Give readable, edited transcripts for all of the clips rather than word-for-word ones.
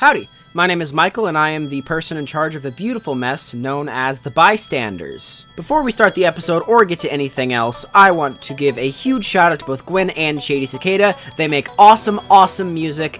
Howdy, my name is Michael and I am the person in charge of the beautiful mess known as the Bystanders. Before we start the episode or get to anything else, I want to give a huge shout out to both Gwinn and Shady Cicada. They make awesome music.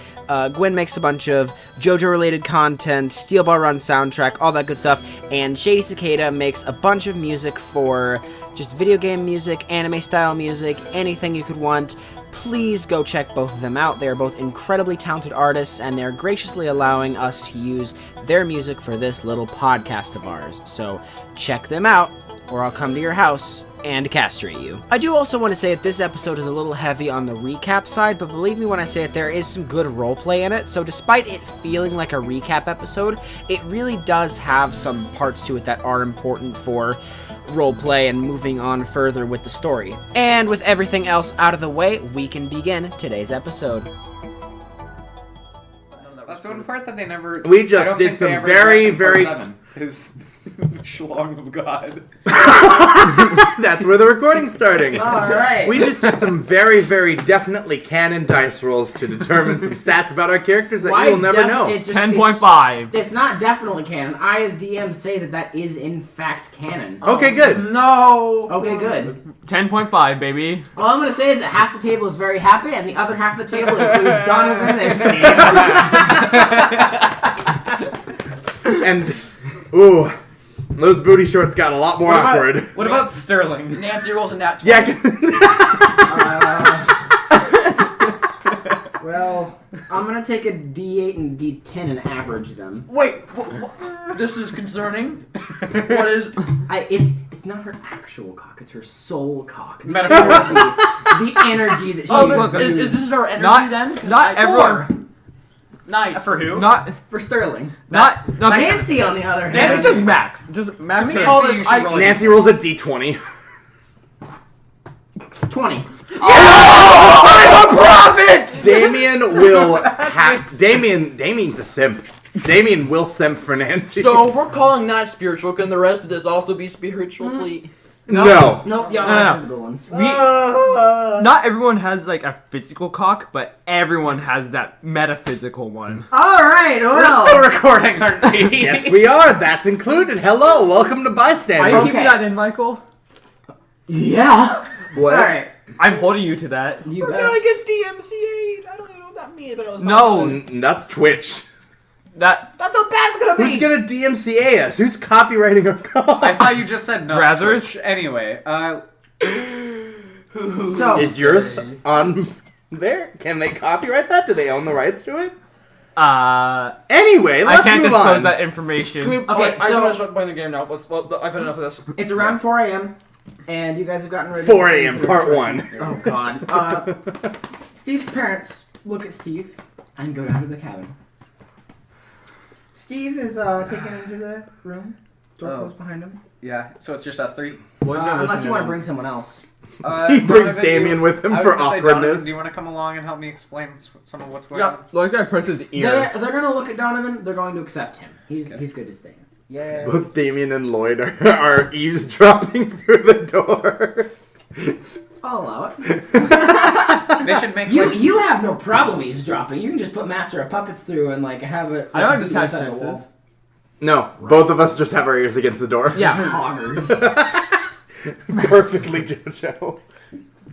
Gwinn makes a bunch of JoJo related content, Steel Ball Run soundtrack, all that good stuff, and Shady Cicada makes a bunch of music for just video game music, anime style music, anything you could want. Please go check both of them out. They are both incredibly talented artists, and they're graciously allowing us to use their music for this little podcast of ours. So check them out, or I'll come to your house and castrate you. I do also want to say that this episode is a little heavy on the recap side, but believe me when I say it, there is some good roleplay in it, so despite it feeling like a recap episode, it really does have some parts to it that are important for roleplay and moving on further with the story. And with everything else out of the way, we can begin today's episode. That's one part that they never... We just did some very... His Schlong of God. That's where the recording's starting. Alright. We just did some very definitely canon dice rolls to determine some stats about our characters that you will never know. 10.5. It's not definitely canon. I, as DM, say that is in fact canon. Okay, good. No. Okay, good. 10.5, baby. All I'm going to say is that half the table is very happy, and the other half of the table includes Donovan and Steve. And, ooh, those booty shorts got a lot more awkward. What about Sterling? Nancy rolls a nat 20. Yeah. Well, I'm going to take a D8 and D10 and average them. Wait, this is concerning. What is... It's not her actual cock, it's her soul cock. The Metaphorically. the energy that she is this our energy then? Not everyone. Nice. For who? Not for Sterling. not Nancy, on the other hand. Nancy says max. Just max. Nancy rolls a d20. 20. I'm a prophet! Damien will hack. Damien's a simp. Damien will simp for Nancy. So we're calling that spiritual. Can the rest of this also be spiritual, please? No. Nope, yeah, physical ones. Not everyone has like a physical cock, but everyone has that metaphysical one. Alright, well. We're still recording, aren't we? Yes, we are. That's included. Hello, welcome to Bystanders. Are you keeping that in, Michael? Yeah. What? Alright. I'm holding you to that. You We're best. gonna get DMCA'd. I don't even know what that means, but it was No, that's Twitch. That's how bad it's gonna be. Who's gonna DMCA us? Who's copywriting our call? I thought you just said no. Brazzers? Switch. Anyway, So, Is yours on there? Can they copyright that? Do they own the rights to it? Anyway, let's I can't move disclose on. that information. Okay, I so- want to start playing the game now. I've had enough of this. it's around 4 a.m., and you guys have gotten ready. 4 a.m. part 1. Oh, God. Steve's parents look at Steve and go down to the cabin. Steve is taken into the room. Door closed behind him. yeah, so it's just us three. Unless you want to bring someone else. He brings Damien with him for awkwardness. Do you want to come along and help me explain some of what's going Yeah, on? like that person's ear. They're going to look at Donovan. They're going to accept him. He's good to stay. Yeah. Both Damien and Lloyd are eavesdropping through the door. I'll allow it. They should make You have no problem eavesdropping. You can just put Master of Puppets through and have it. I don't have beat detached inside the senses. wall. No, both of us just have our ears against the door. Yeah. Hoggers. Perfectly JoJo.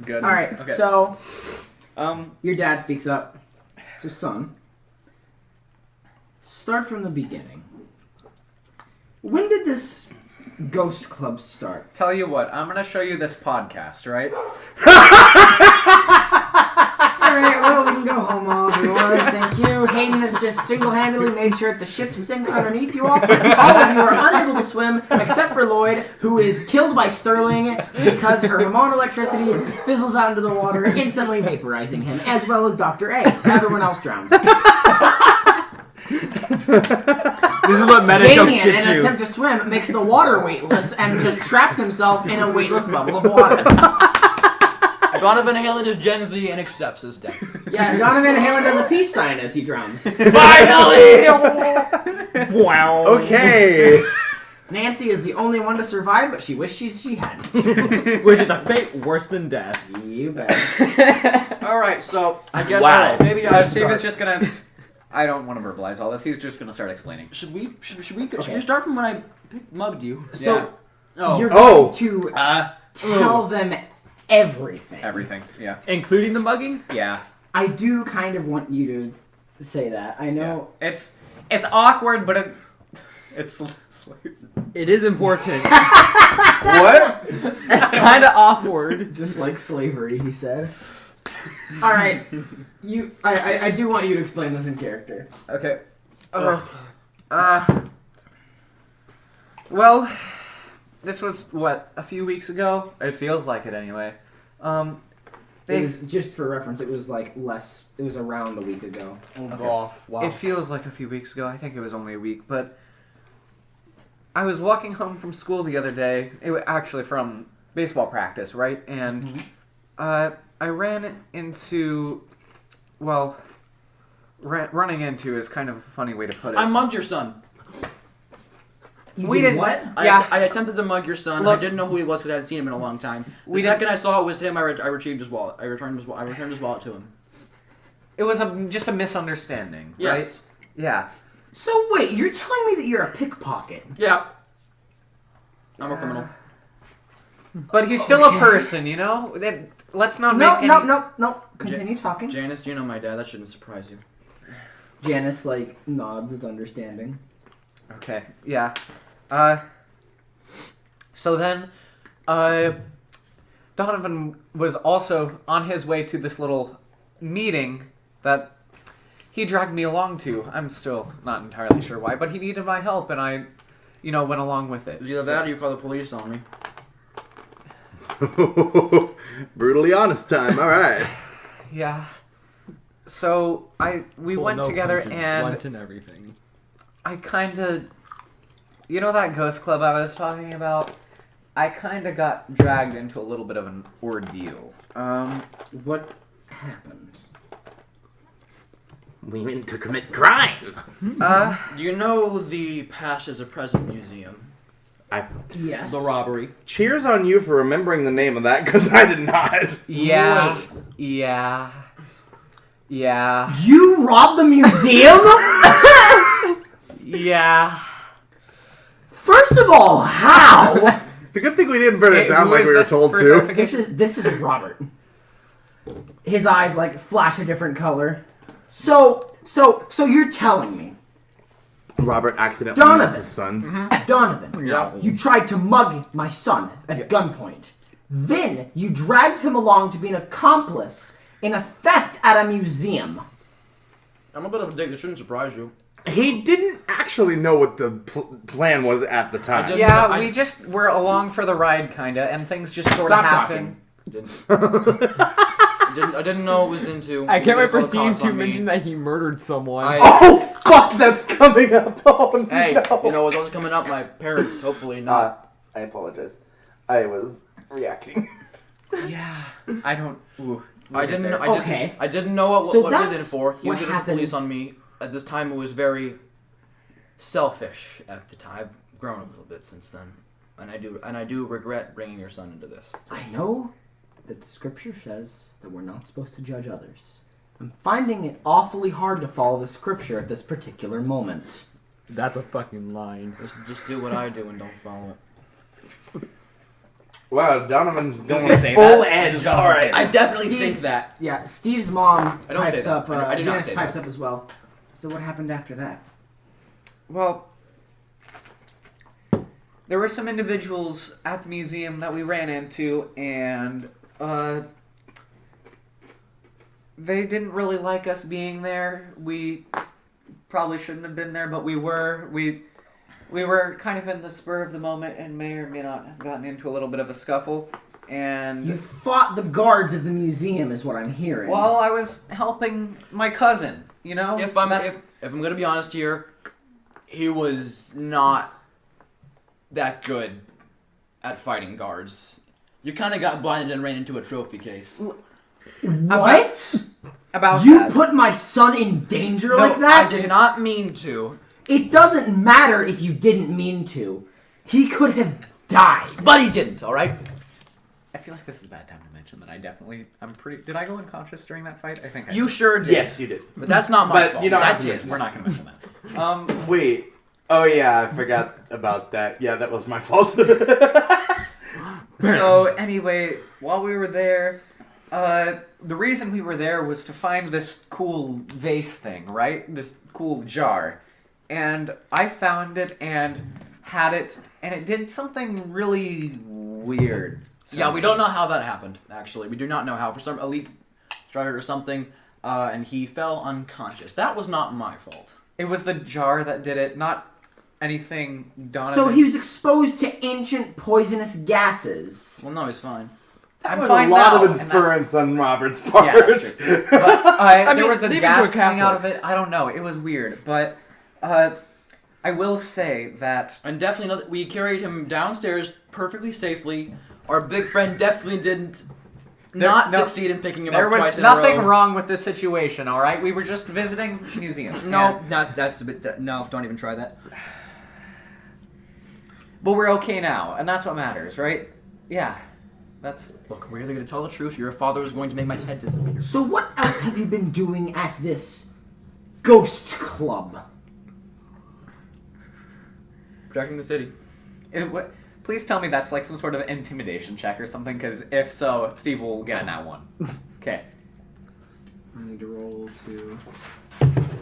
good. All right. Okay. So Um. your dad speaks up. So son, start from the beginning. When did this ghost club start? Tell you what, I'm gonna show you this podcast, right? Alright, well, we can go home, all everyone. Thank you. Hayden has just single-handedly made sure that the ship sinks underneath you all. All of you are unable to swim, except for Lloyd, who is killed by Sterling because her hormone electricity fizzles out into the water, instantly vaporizing him, as well as Dr. A. Everyone else drowns. This is what meta jokes Damien, in get an you. attempt to swim, makes the water weightless and just traps himself in a weightless bubble of water. Donovan Halen is Gen Z and accepts his death. Yeah, Donovan Halen does a peace sign as he drowns. Finally! Wow. Okay. Nancy is the only one to survive, but she wishes she hadn't. Which is a fate worse than death. You bet. Alright, so I guess Wow. maybe I Steve is just gonna I don't want to verbalize all this. He's just going to start explaining. Should we start from when I mugged you? So Oh. you're going to tell them everything. Everything, yeah. Including the mugging? Yeah. I do kind of want you to say that. I know. Yeah. It's awkward, but it's... It is important. What? It's kind of awkward. Just like slavery, he said. All right, I do want you to explain this in character. Okay. Well, this was, what, a few weeks ago? It feels like it anyway. It was, just for reference, it was like less. It was around a week ago. Okay. Wow. It feels like a few weeks ago. I think it was only a week, but I was walking home from school the other day. It was actually from baseball practice, right? And I ran into, well, running into is kind of a funny way to put it. I mugged your son. We didn't. What? I attempted to mug your son. Look, I didn't know who he was because I hadn't seen him in a long time. The We second I saw it was him, I retrieved his wallet. I returned his wallet to him. It was just a misunderstanding, Yes. right? Yeah. So wait, you're telling me that you're a pickpocket? Yeah. I'm a criminal. But he's still a person, you know? Let's not make any... No. Continue talking. Janice, you know my dad. That shouldn't surprise you. Janice nods with understanding. Okay, yeah. So then, Donovan was also on his way to this little meeting that he dragged me along to. I'm still not entirely sure why, but he needed my help, and I, went along with it. It's either that or you call the police on me. Brutally honest time. All right. Yeah. So we went together, and Blunt and everything. I kind of, that ghost club I was talking about? I kind of got dragged into a little bit of an ordeal. What happened? We meant to commit crime. Do you know the Past is a Present Museum? Yes. The robbery. Cheers on you for remembering the name of that, because I did not. Yeah. Wait. Yeah. You robbed the museum? Yeah. First of all, how? It's a good thing we didn't burn it down who like is we were this told for to. clarification? This is Robert. His eyes flash a different color. So you're telling me, Robert accidentally Donovan. missed his son. Donovan, Yeah. you tried to mug my son at gunpoint. Then you dragged him along to be an accomplice in a theft at a museum. I'm a bit of a dick. It shouldn't surprise you. He didn't actually know what the plan was at the time. did. Yeah, we just were along for the ride, kinda, and things just sort of Stop happened. I didn't know it was into. I can't wait for call the Steve cops to on me. mention that he murdered someone. Oh, fuck, that's coming up. Oh, Hey, no. you know what's also coming up? My parents, hopefully not. I apologize. I was reacting. Yeah. I don't... Ooh. I didn't Okay. I didn't know what So he was in that's for. He what was in the happened. police on me. At this time, it was very selfish at the time. I've grown a little bit since then. And I do regret bringing your son into this. I know that the scripture says that we're not supposed to judge others. I'm finding it awfully hard to follow the scripture at this particular moment. That's a fucking line. Just do what I do and don't follow it. Wow, Donovan's going say full that. edge. Just All right. I definitely think Steve's- that. Yeah, Steve's mom I don't say pipes that. up. I do not Janice say pipes that. up as well. So what happened after that? Well, there were some individuals at the museum that we ran into, and they didn't really like us being there. We probably shouldn't have been there, but we were. We were kind of in the spur of the moment and may or may not have gotten into a little bit of a scuffle. And You fought the guards of the museum, is what I'm hearing. well, I was helping my cousin. If I'm gonna be honest here, he was not that good at fighting guards. You kind of got blinded and ran into a trophy case. what? about You that. put my son in danger No, like that? I did not mean to, It doesn't matter if you didn't mean to. He could have died. but he didn't. All right. I feel like this is a bad time to mention that I'm pretty. Did I go unconscious during that fight? I think I You did. sure did. Yes, you did. But that's not my But fault. you don't That's have to his. We're not going to mention that. Wait. Oh yeah, I forgot about that. Yeah, that was my fault. So anyway, while we were there, the reason we were there was to find this cool vase thing, right? This cool jar. And I found it and had it, and it did something really weird. Yeah, we don't know how that happened, actually. We do not know how. For some elite started or something, and he fell unconscious. That was not my fault. It was the jar that did it, not anything Donovan. So he was exposed to ancient poisonous gases. Well, no, he's fine. I'm was fine a lot now, of and inference on Robert's part. Yeah, that's true. But I there mean, was a leave it to gas a coming out of Catholic. it. I don't know. It was weird. But I will say that And definitely, we carried him downstairs perfectly safely. Our big friend definitely didn't succeed in picking him there up was twice nothing in a row. wrong with this situation, all right? We were just visiting museums. No, And- that's a bit. No, don't even try that. but we're okay now, and that's what matters, right? Yeah. That's... Look, we're either going to tell the truth or your father is going to make my head disappear. So what else have you been doing at this ghost club? Protecting the city. Please tell me that's like some sort of intimidation check or something, because if so, Steve will get a nat 1. Okay. I need to roll to.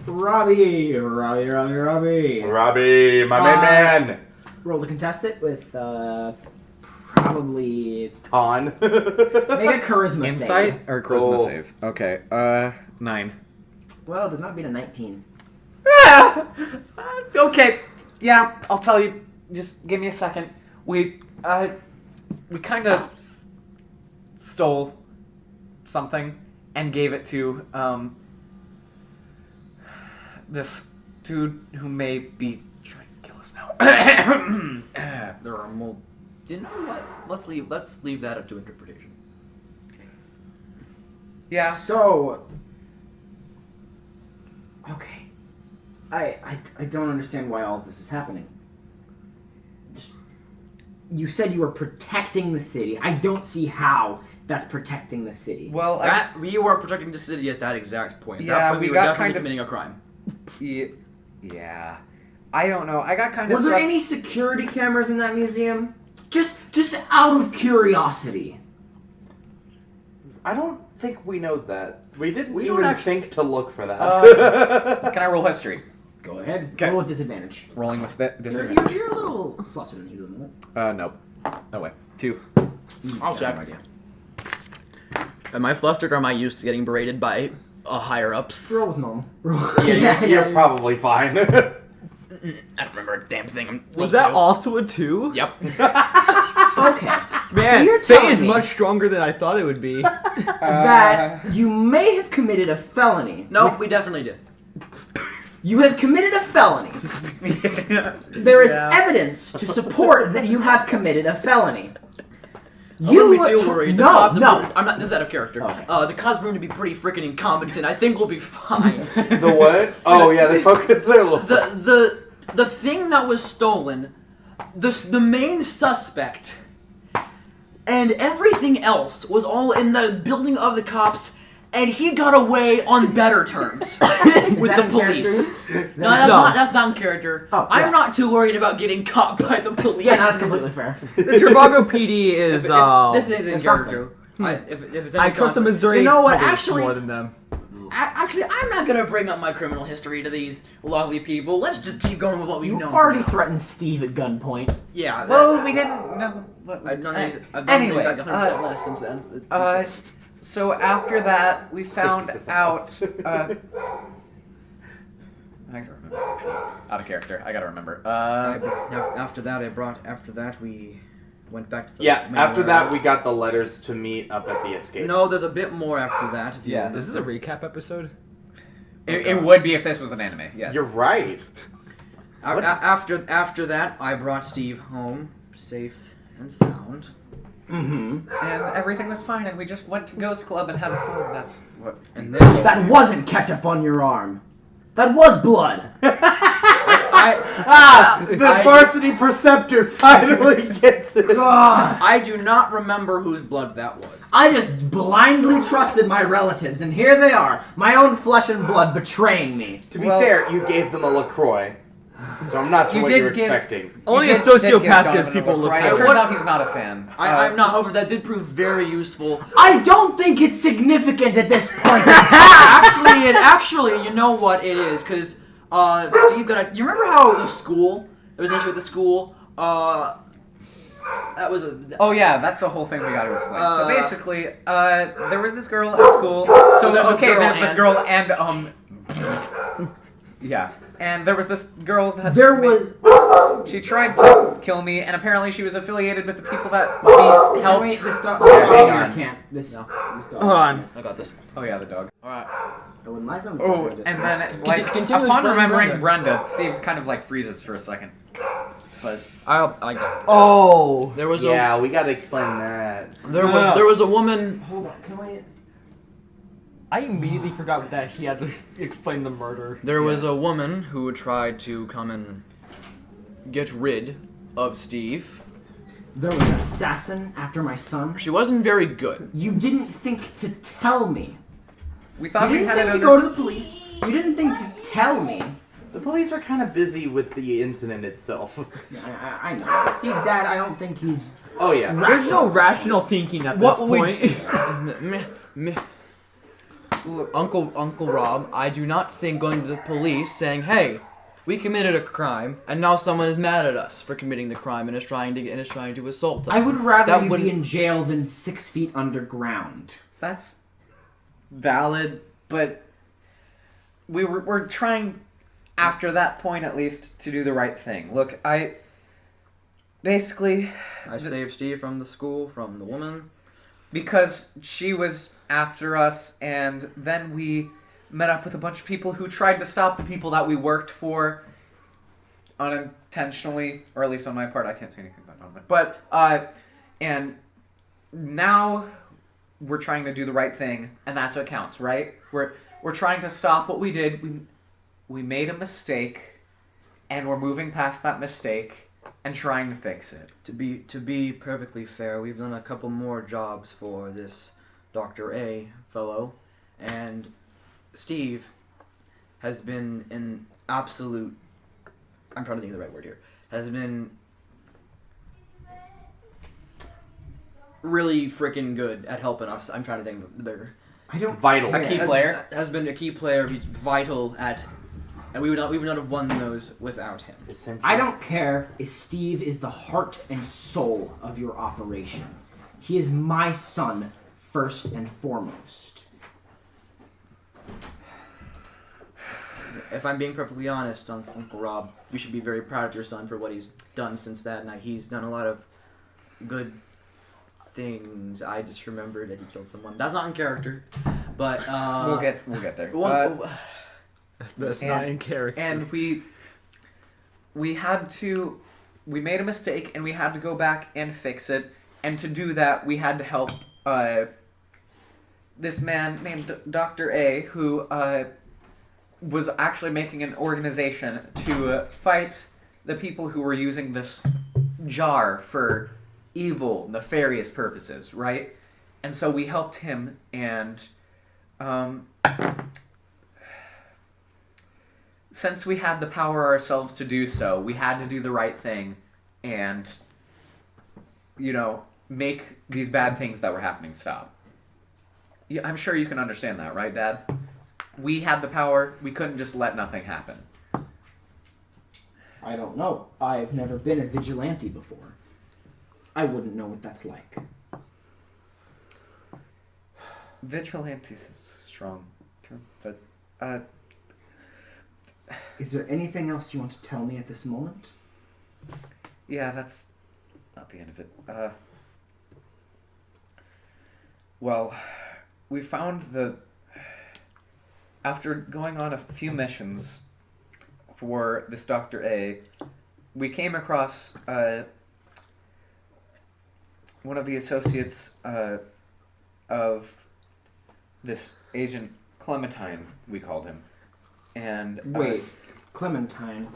Robbie. Robbie, my main man. Roll to contest it with probably Con. make a charisma Insight save. or charisma Oh. save? Okay. 9. Well, it does not beat a 19. Okay. Yeah, I'll tell you. Just give me a second. We kind of stole something and gave it to this dude who may be trying to kill us now. There are more. You know what? Let's leave that up to interpretation. Yeah. So, okay, I don't understand why all of this is happening. You said you were protecting the city. I don't see how that's protecting the city. Well, We were protecting the city at that exact point. At Yeah, that point, we were got definitely kind of- committing a crime. yeah. I don't know. I got kind of. Were there any security cameras in that museum? Just out of curiosity. I don't think we know that. We didn't We don't even actually- think to look for that. Can I roll history? Go ahead. Okay. Roll with disadvantage. Rolling with that You're, disadvantage. you're a little flustered in here, isn't it? Nope. No way. 2. I'll check. Am I flustered or am I used to getting berated by higher ups? Roll with normal. Roll. You're probably fine. I don't remember a damn thing. Was that also a 2? Yep. Okay. Man, so you're Faye telling is me much stronger than I thought it would be. that you may have committed a felony. No, we definitely did. You have committed a felony. There is evidence to support that you have committed a felony. I wouldn't be too worried. The cops No. I'm not. This is out of character. Okay. The cops are going to be pretty freaking incompetent. I think we'll be fine. The what? Oh yeah, they focus their little. The thing that was stolen, the main suspect, and everything else was all in the building of the cops, and he got away on better terms with that the in police. character? No, that's not in character. Oh, yeah. I'm not too worried about getting caught by the police. Yeah, that's completely fair. The Trivago PD is. This is in It's character. If it's I any trust the concept- Missouri You know what? police Actually, more than them. Actually, I'm not gonna bring up my criminal history to these lovely people. Let's just keep going with what we've You known. already for now. threatened Steve at gunpoint. Yeah. Well, we didn't know what was... I've done these. I've done Anyway, things like 100% less since then. So after that, we found 50% out... I gotta remember, actually. Out of character. I gotta remember. After that, we went back to the Yeah, main after that warehouse. we got the letters to meet up at the escape. No, there's a bit more after that. If you Yeah. This is a recap episode? It would be if this was an anime, yes. You're right. After that, I brought Steve home, safe and sound. Mm-hmm. And everything was fine, and we just went to Ghost Club and had fun. That's what... And then That wasn't ketchup on your arm. That was blood. I The varsity preceptor finally gets it. I do not remember whose blood that was. I just blindly trusted my relatives, and here they are, my own flesh and blood betraying me. To be fair, you gave them a LaCroix. So I'm not sure You what did you're give- expecting. Only a did give sociopath Donovan gives a people look, right? It LaCroix. turns out he's not a fan. I'm not. However, that did prove very useful. I don't think it's significant at this point. Actually, you know what it is, because Steve got. You remember how the school? There was an issue with the school. That was a. Oh yeah, that's the whole thing we got to explain. So basically, there was this girl at school. So there's this girl and yeah, and there was this girl that she tried to kill me, and apparently she was affiliated with the people that we helped. Wait, this dog. Yeah, I can't. This dog. Hold on. I got this. Oh yeah, the dog. All right. I would like them. Oh, and then like continue upon explaining remembering Brenda, Steve kind of like freezes for a second. But I got. Oh. There was Yeah, we gotta explain that. there was a woman. Hold on. Can we? I immediately forgot that he had to explain the murder. There was a woman who tried to come and get rid of Steve. There was an assassin after my son. She wasn't very good. You didn't think to tell me. we thought You we didn't had think it to go to the police. You didn't think to tell me. The police are kind of busy with the incident itself. I know. But Steve's dad, I don't think he's. Oh yeah. There's no rational thinking at this point. Uncle Rob, I do not think going to the police saying, "Hey, we committed a crime, and now someone is mad at us for committing the crime and is trying to assault us." I would rather That you wouldn't- be in jail than 6 feet underground. That's valid, but we're trying, after that point at least, to do the right thing. Look, I saved Steve from the school, from the woman. because she was after us, and then we met up with a bunch of people who tried to stop the people that we worked for unintentionally, or at least on my part. I can't say anything about it. But and now we're trying to do the right thing, and that's what counts, right? We're trying to stop what we did. We made a mistake, and we're moving past that mistake and trying to fix it. To be perfectly fair, we've done a couple more jobs for this Dr. A fellow, and Steve has been an absolute. I'm trying to think of the right word here. Has been really freaking good at helping us. I'm trying to think of the bigger. I don't. Vital. A key player. Has been a key player, vital at, and we would not have won those without him. I don't care if Steve is the heart and soul of your operation. He is my son, first and foremost. If I'm being perfectly honest, Uncle Rob, you should be very proud of your son for what he's done since that night. He's done a lot of good things. I just remembered that he killed someone. That's not in character, but We'll get there. That's not in character. And we made a mistake, and we had to go back and fix it. And to do that, we had to help this man named Dr. A, who was actually making an organization to fight the people who were using this jar for evil, nefarious purposes, right? And so we helped him, and since we had the power ourselves to do so, we had to do the right thing and, make these bad things that were happening stop. Yeah, I'm sure you can understand that, right, Dad? We had the power. We couldn't just let nothing happen. I don't know. I've never been a vigilante before. I wouldn't know what that's like. Vigilante is a strong term, but Is there anything else you want to tell me at this moment? yeah, that's not the end of it. Well, we found after going on a few missions for this Dr. A, we came across one of the associates of this Agent Clementine, we called him. And Wait, Clementine.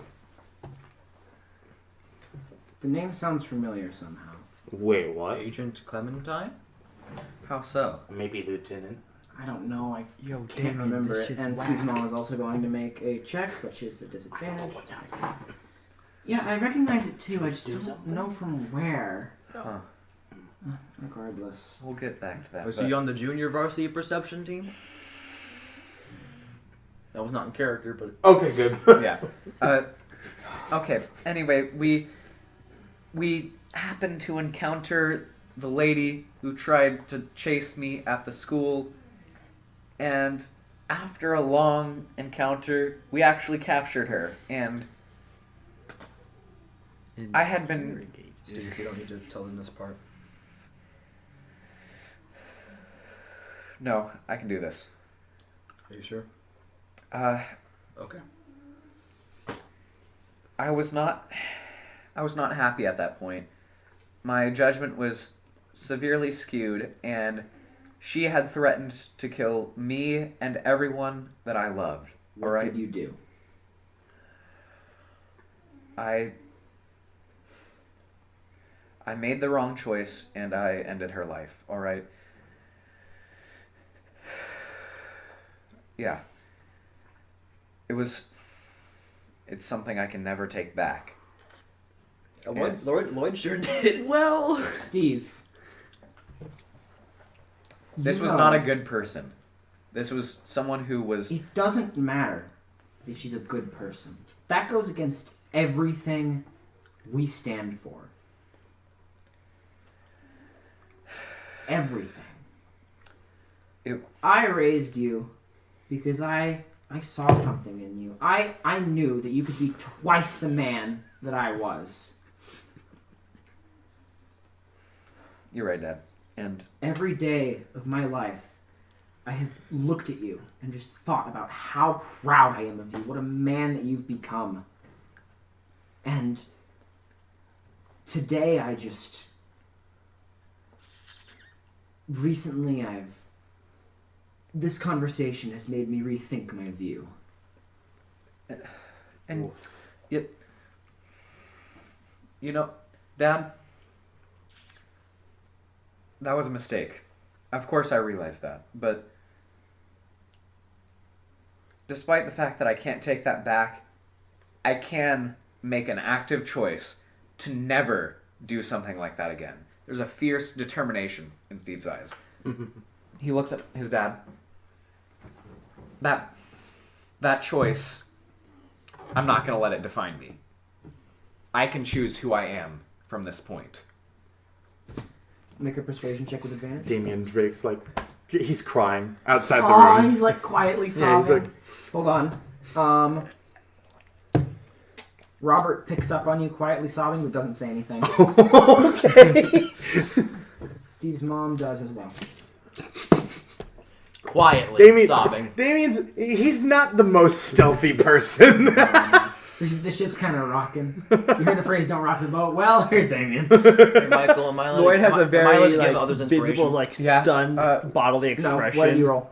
The name sounds familiar somehow. Wait, what? Agent Clementine? How so? Maybe Lieutenant. I don't know. I Yo, can't remember it. And Steve's mom is also going to make a check, but she's at disadvantage. Yeah, I recognize it too. I just don't know from where. Huh. Regardless. We'll get back to that. Was but- he on the junior varsity perception team? That was not in character, but Okay, good. Yeah. Okay. Anyway, we happened to encounter the lady who tried to chase me at the school, and after a long encounter, we actually captured her. And I had been. Steve, you don't need to tell them this part. No, I can do this. Are you sure? Okay. I was not happy at that point. My judgment was severely skewed, and she had threatened to kill me and everyone that I loved. What All right? did you do? I made the wrong choice, and I ended her life. All right? Yeah. It's something I can never take back. Lloyd sure did. Well, Steve. This was not a good person. This was someone who was... It doesn't matter if she's a good person. That goes against everything we stand for. Everything. I raised you because I saw something in you. I knew that you could be twice the man that I was. You're right, Dad. And Every day of my life, I have looked at you and just thought about how proud I am of you, what a man that you've become. And today recently this conversation has made me rethink my view. And yet, you know, Dad, that was a mistake. Of course I realize that, but despite the fact that I can't take that back, I can make an active choice to never do something like that again. There's a fierce determination in Steve's eyes. He looks at his dad. That choice, I'm not going to let it define me. I can choose who I am from this point. Make a persuasion check with advantage. Damian Drake's like, he's crying outside the Oh, room. he's like quietly Yeah, sobbing. he's like, Hold on. Robert picks up on you quietly sobbing, but doesn't say anything. okay. Steve's mom does as well. Quietly sobbing. He's not the most stealthy person. The ship's kind of rocking. You heard the phrase, don't rock the boat? Well, here's Damien. Hey, Michael, am I allowed Lloyd has am I- a am I allowed very to like give others inspiration? visible, like Yeah, stunned bodily No, expression. what did you roll?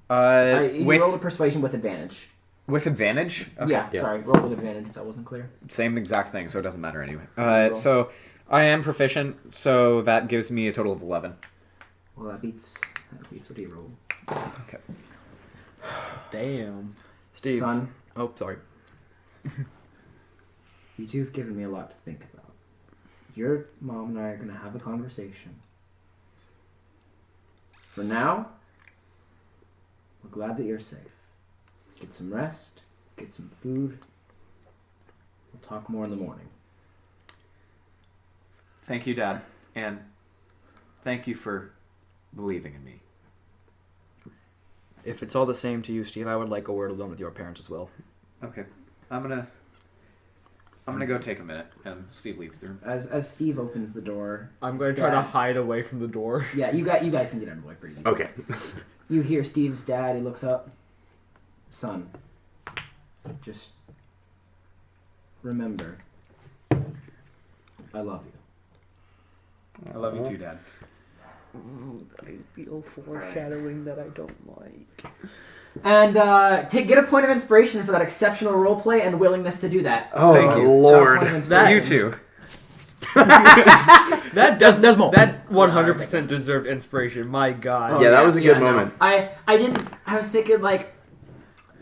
You With rolled a persuasion with advantage. advantage? Okay. Yeah, sorry, roll with advantage if that wasn't clear. Same exact thing, so it doesn't matter anyway. Roll. So I am proficient, so that gives me a total of 11. Well, that beats what he rolled. Okay. Damn. Steve. Son, Oh, sorry. you two have given me a lot to think about. Your mom and I are going to have a conversation. For now, we're glad that you're safe. Get some rest, get some food. We'll talk more in the morning. Thank you, Dad. And thank you for believing in me. If it's all the same to you, Steve, I would like a word alone with your parents as well. Okay. I'm gonna go take a minute, and Steve leaves the room. As Steve opens the door, I'm going to his try to dad- hide away from the door. Yeah, you guys can get out of the way pretty easily. Okay. You hear Steve's dad. He looks up. Son, just remember, I love you. I love you too, Dad. I feel foreshadowing that I don't like. And get a point of inspiration for that exceptional roleplay and willingness to do that. Oh, Thank you. Lord. Point of inspiration. You too. There's more. That 100% deserved inspiration. My God. Yeah, that was a good no. moment. I was thinking like,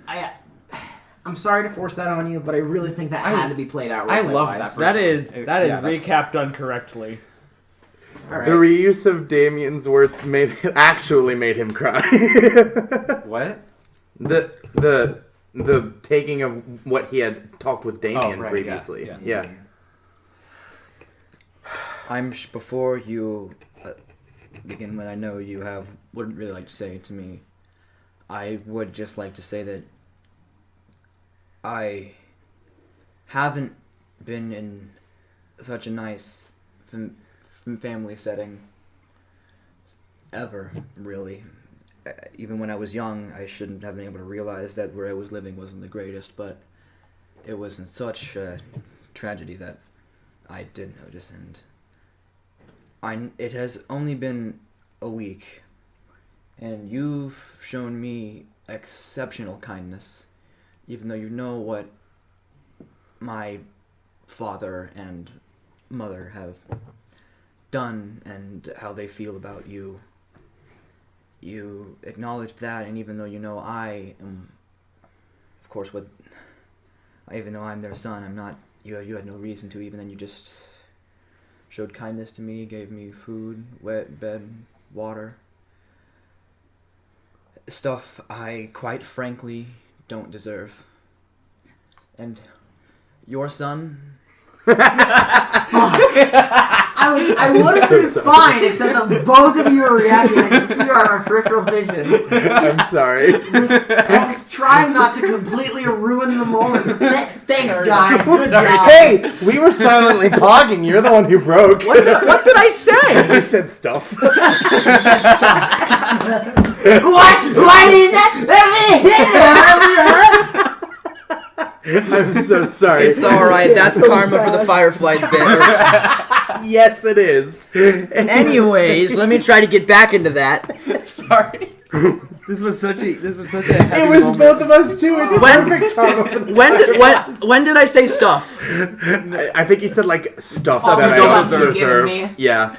I'm sorry to force that on you, but I really think that had to be played out. I love roleplay-wise. that. That is that's- recap done correctly. All right. The reuse of Damien's words actually made him cry. What? The taking of what he had talked with Damien right, previously. yeah. Before you begin, what I know you wouldn't really like to say to me, I would just like to say that I haven't been in such a nice family setting ever, really. Even when I was young, I shouldn't have been able to realize that where I was living wasn't the greatest, but it wasn't such a tragedy that I did notice, and it has only been a week, and you've shown me exceptional kindness, even though you know what my father and mother have done and how they feel about you. You acknowledged that, and even though you know I am, of course, even though I'm their son, I'm not. You had no reason to. Even then, you just showed kindness to me, gave me food, wet bed, water, stuff I quite frankly don't deserve. And your son. I would have been fine, except that both of you were reacting. I can see our peripheral vision. I'm sorry. I was trying not to completely ruin the moment. Thanks, guys. Good job. Hey, we were silently talking. You're the one who broke. What did I say? You said stuff. What? What is that? I'm so sorry. It's alright, that's karma for the Fireflies bit. Yes, it is. Anyways, let me try to get back into that. Sorry. This was such a heavy It was moment. both of us too. It's perfect karma for the When did I say stuff? I think you said like stuff All that the I stuff don't you've given deserve. me. Yeah.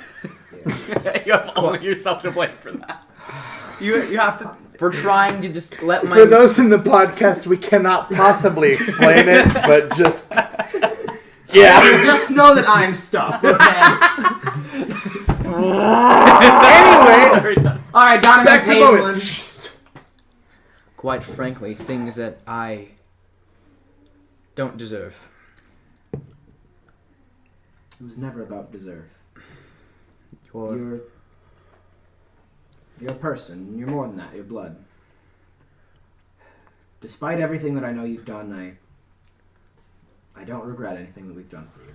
You have only yourself to blame for that. You have to. For trying to just let my... For those in the podcast, we cannot possibly explain it, but just yeah. Just know that I'm stuff. Okay. Anyway, All right, Donovan back to the Payne. moment. Quite frankly, things that I don't deserve. It was never about deserve. Your You're a person. You're more than that. You're blood. Despite everything that I know you've done, I don't regret anything that we've done for you.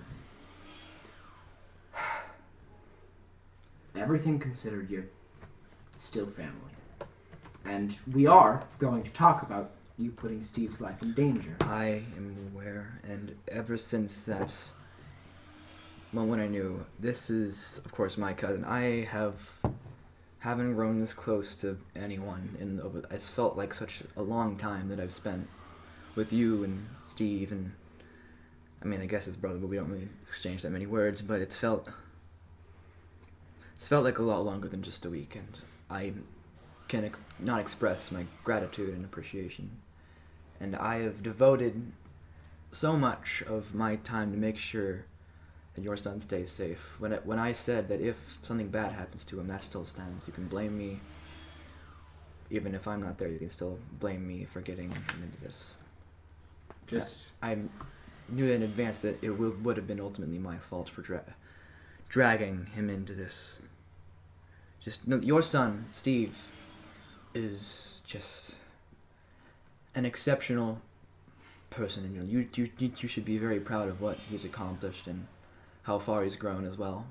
Everything considered, you're still family. And we are going to talk about you putting Steve's life in danger. I am aware, and ever since that moment I knew, this is, of course, my cousin. I haven't grown this close to anyone it's felt like such a long time that I've spent with you and Steve, and I mean, I guess it's brother, but we don't really exchange that many words, but it's felt like a lot longer than just a week, and I can not express my gratitude and appreciation. And I have devoted so much of my time to make sure that your son stays safe. When I said that if something bad happens to him, that still stands. You can blame me. Even if I'm not there, you can still blame me for getting him into this. I knew in advance that it would have been ultimately my fault for dragging him into this. Your son, Steve, is just an exceptional person, and you should be very proud of what he's accomplished and how far he's grown as well.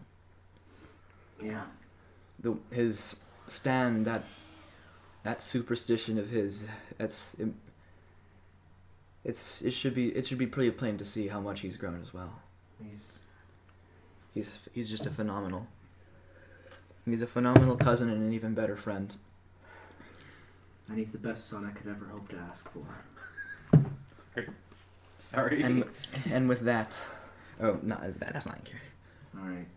Yeah. His stand, that superstition of his, it should be pretty plain to see how much he's grown as well. He's just a phenomenal. He's a phenomenal cousin and an even better friend. And he's the best son I could ever hope to ask for. Sorry. And with that, oh no, that's not here. All right.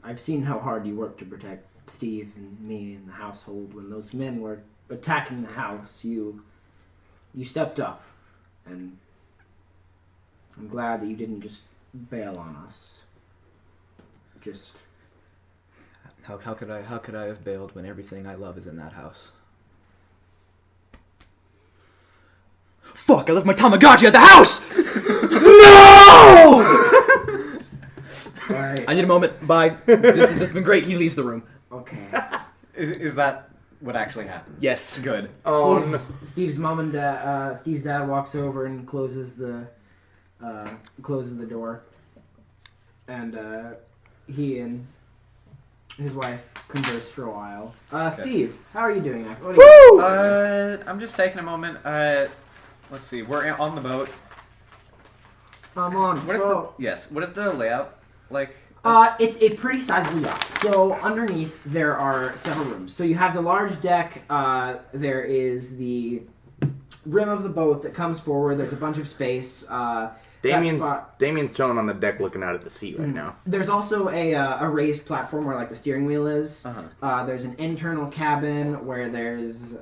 I've seen how hard you work to protect Steve and me and the household. When those men were attacking the house, you stepped up, and I'm glad that you didn't just bail on us. Just How could I have bailed when everything I love is in that house? Fuck! I left my Tamagotchi at the house. No! all right. I need a moment. Bye. This has been great. He leaves the room. Okay. Is that what actually happened? Yes. Good. Steve's mom and dad. Steve's dad walks over and closes the door, and he and his wife converse for a while. Steve, how are you doing? What are you doing? I'm just taking a moment. Let's see. We're on the boat. I'm on. What is the layout like? It's a pretty sizable yacht. So underneath there are several rooms. So you have the large deck. There is the rim of the boat that comes forward. There's a bunch of space. Damien's chilling on the deck looking out at the sea right now. There's also a raised platform where like the steering wheel is. There's an internal cabin where there's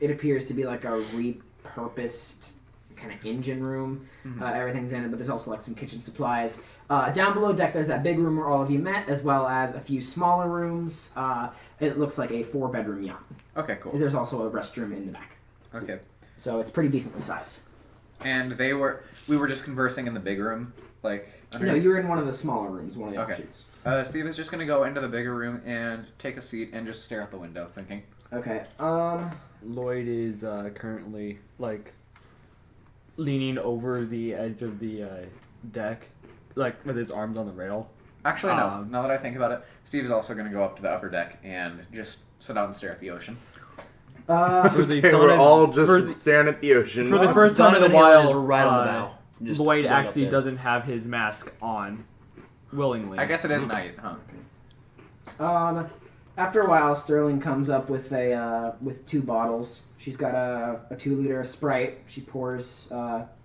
it appears to be like a repurposed kind of engine room. Everything's in it, but there's also like some kitchen supplies. Down below deck, there's that big room where all of you met, as well as a few smaller rooms. It looks like a 4-bedroom yacht. Okay, cool. There's also a restroom in the back. Okay. So it's pretty decently sized. And we were just conversing in the big room, like. No, you were in one of the smaller rooms, one of the Okay. offshoots. Steve is just gonna go into the bigger room and take a seat and just stare out the window, thinking. Okay. Lloyd is currently leaning over the edge of the deck, with his arms on the rail. Actually, no. Now that I think about it, Steve is also gonna go up to the upper deck and just sit out and stare at the ocean. We're all just staring at the ocean. For the first time in a Donovan while, is right on the bow. Just Lloyd right up actually there. doesn't have his mask on, willingly. I guess it is night, huh? After a while, Sterling comes up with with 2 bottles. She's got a 2-liter Sprite. She pours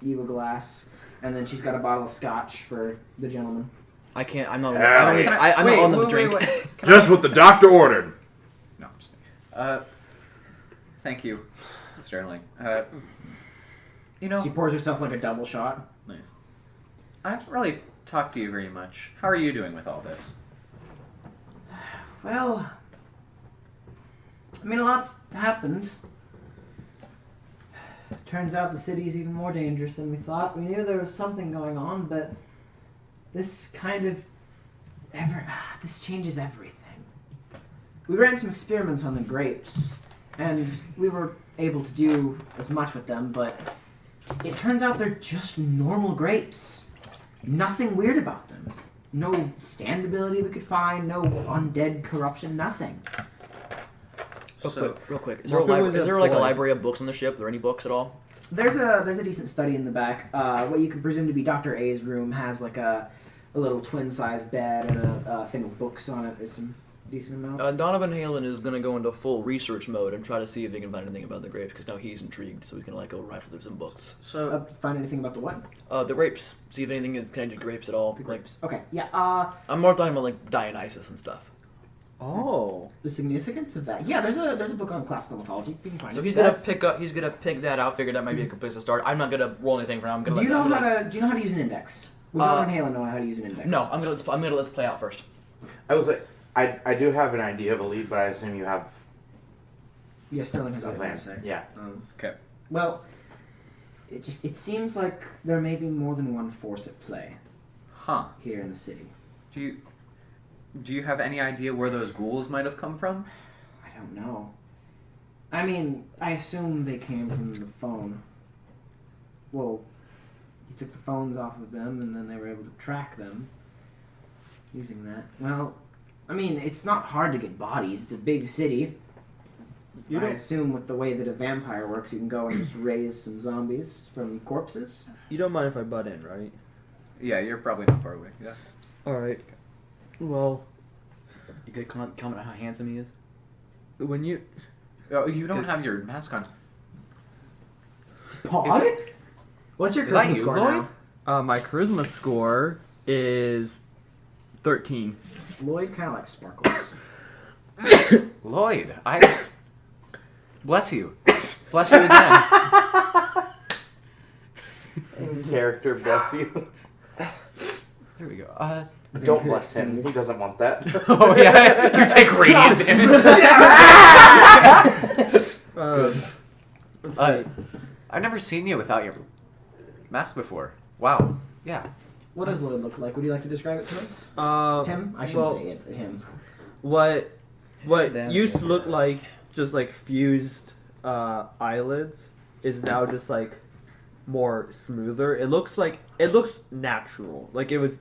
you a glass, and then she's got a bottle of Scotch for the gentleman. I can't. I'm not. Hey. I'm not on the drink. Just what the doctor ordered. No, I'm just thank you, Sterling. She pours herself like a double shot. Nice. I haven't really talked to you very much. How are you doing with all this? Well, I mean, a lot's happened. Turns out the city's even more dangerous than we thought. We knew there was something going on, but this kind of this changes everything. We ran some experiments on the grapes, and we were able to do as much with them, but it turns out they're just normal grapes. Nothing weird about them. No stand ability we could find, no undead corruption, nothing. Real quick. Is there like a library of books on the ship? Are there any books at all? There's a decent study in the back. What you could presume to be Dr. A's room has like a little twin-sized bed and a thing with books on it. There's some decent amount. Donovan Halen is gonna go into full research mode and try to see if he can find anything about the grapes, because now he's intrigued, so he can go rifle through some books. So, Find anything about the what? The grapes. See if anything is connected to grapes at all. The grapes. Okay, yeah. I'm more talking about Dionysus and stuff. Oh. The significance of that. Yeah, there's a book on classical mythology. You can find So it. he's gonna pick that out. Figure that might be a good place to start. I'm not gonna roll anything for now. I'm gonna. Do you know how to use an index? Would Donovan Halen know how to use an index? No, I'm gonna let's play out first. I was like, I do have an idea of a lead, but I assume you have Yeah, Sterling has a something plan. to say. Yeah. okay. Well, it seems like there may be more than one force at play Huh. here in the city. Do you have any idea where those ghouls might have come from? I don't know. I mean, I assume they came from the phone. Well, he took the phones off of them, and then they were able to track them using that. Well, I mean, it's not hard to get bodies. It's a big city. I assume with the way that a vampire works, you can go and just raise some zombies from corpses. You don't mind if I butt in, right? Yeah, you're probably not far away. Yeah. Alright. Well, You could comment on how handsome he is. when you... Oh, you don't have your mask on. Pog? What's your Is that charisma you, score Lloyd? now? my charisma score is 13. Lloyd kind of like sparkles. Lloyd, I bless you. Bless you again. In character, bless you. There we go. Don't bless him. He doesn't want that. Oh yeah, you take radiant damage. Let's see. I've never seen you without your mask before. Wow. Yeah. What does Lloyd look like? Would you like to describe it to us? Him? I shouldn't say it. Him. What Then- used to look like just like fused eyelids is now just like more smoother. It looks natural. Like it was